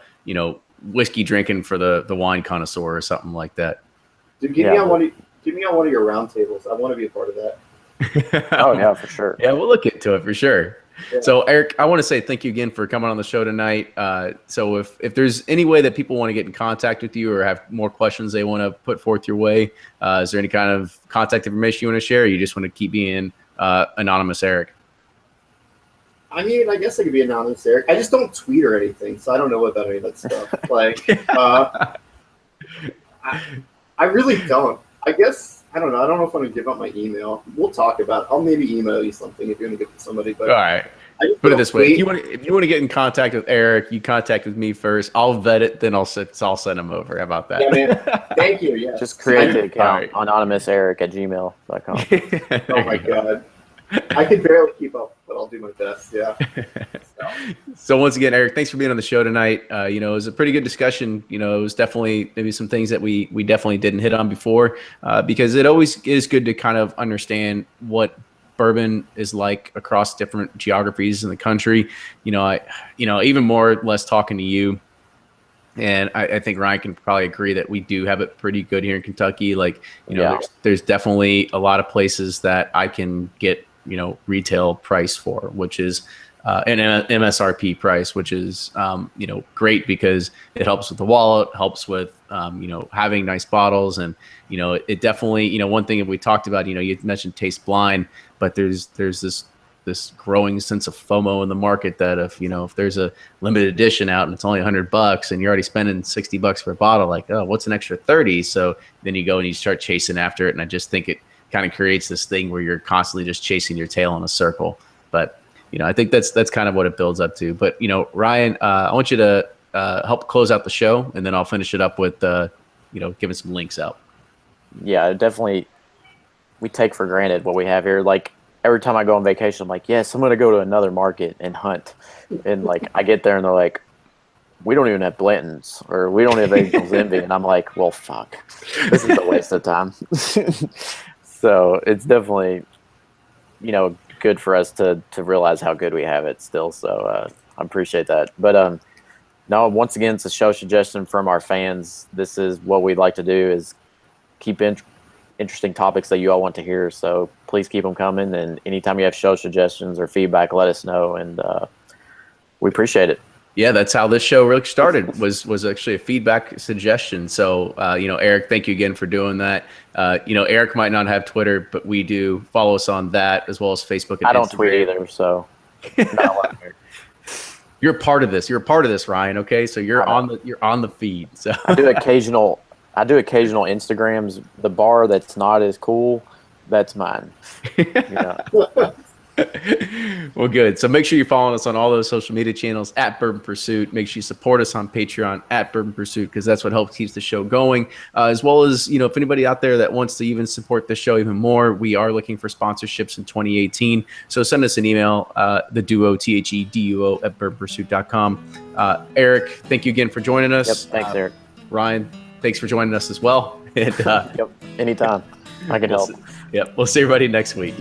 whiskey drinking for the wine connoisseur or something like that. Dude, give me on one of your round tables. I want to be a part of that. Oh yeah, for sure. Yeah, we'll look into it for sure. Yeah. So Eric, I want to say thank you again for coming on the show tonight. So if there's any way that people want to get in contact with you or have more questions they want to put forth your way, is there any kind of contact information you want to share, or you just want to keep being anonymous Eric? I guess I could be anonymous Eric. I just don't tweet or anything, so I don't know about any of that stuff. Like, I really don't. I guess I don't know. I don't know if I'm going to give up my email. We'll talk about it. I'll maybe email you something if you're going to give it to somebody. But all right. Put it this way: if you want to get in contact with Eric, you contact with me first. I'll vet it, then I'll send him over. How about that? Yeah, man. Thank you. Yeah. Just create the account, anonymouseric@gmail.com. Oh my God. I can barely keep up, but I'll do my best. Yeah. So once again, Eric, thanks for being on the show tonight. It was a pretty good discussion. It was definitely maybe some things that we definitely didn't hit on before, because it always is good to kind of understand what bourbon is like across different geographies in the country. Even more or less talking to you. And I think Ryan can probably agree that we do have it pretty good here in Kentucky. Like, there's definitely a lot of places that I can get, retail price for, which is an MSRP price, which is, great because it helps with the wallet, helps with, having nice bottles. And, it definitely, one thing that we talked about, you mentioned taste blind, but there's this growing sense of FOMO in the market that if there's a limited edition out and it's only $100 and you're already spending $60 for a bottle, like, oh, what's an extra 30? So then you go and you start chasing after it. And I just think it kind of creates this thing where you're constantly just chasing your tail in a circle. But, I think that's kind of what it builds up to. But, Ryan, I want you to help close out the show, and then I'll finish it up with, giving some links out. Yeah, definitely. We take for granted what we have here. Like, every time I go on vacation, I'm like, yes, I'm going to go to another market and hunt. And, like, I get there and they're like, we don't even have Blanton's, or we don't have Angel's Envy. And I'm like, well, fuck. This is a waste of time. So it's definitely, good for us to realize how good we have it still. So I appreciate that. But no, once again, it's a show suggestion from our fans. This is what we'd like to do, is keep interesting topics that you all want to hear. So please keep them coming. And anytime you have show suggestions or feedback, let us know. And we appreciate it. Yeah, that's how this show really started, was actually a feedback suggestion. So, Eric, thank you again for doing that. Eric might not have Twitter, but we do. Follow us on that, as well as Facebook and I don't Instagram. tweet either, so You're a part of this. You're a part of this, Ryan. Okay, so you're on the feed. So I do occasional Instagrams. The bar that's not as cool, that's mine. Well, good. So make sure you're following us on all those social media channels at Bourbon Pursuit. Make sure you support us on Patreon at Bourbon Pursuit, because that's what helps keeps the show going. As well as, if anybody out there that wants to even support the show even more, we are looking for sponsorships in 2018. So send us an email, the duo, THEDUO at bourbonpursuit.com. Eric, thank you again for joining us. Yep, thanks, Eric. Ryan, thanks for joining us as well. And, yep, anytime. I can help. Yep, we'll see everybody next week.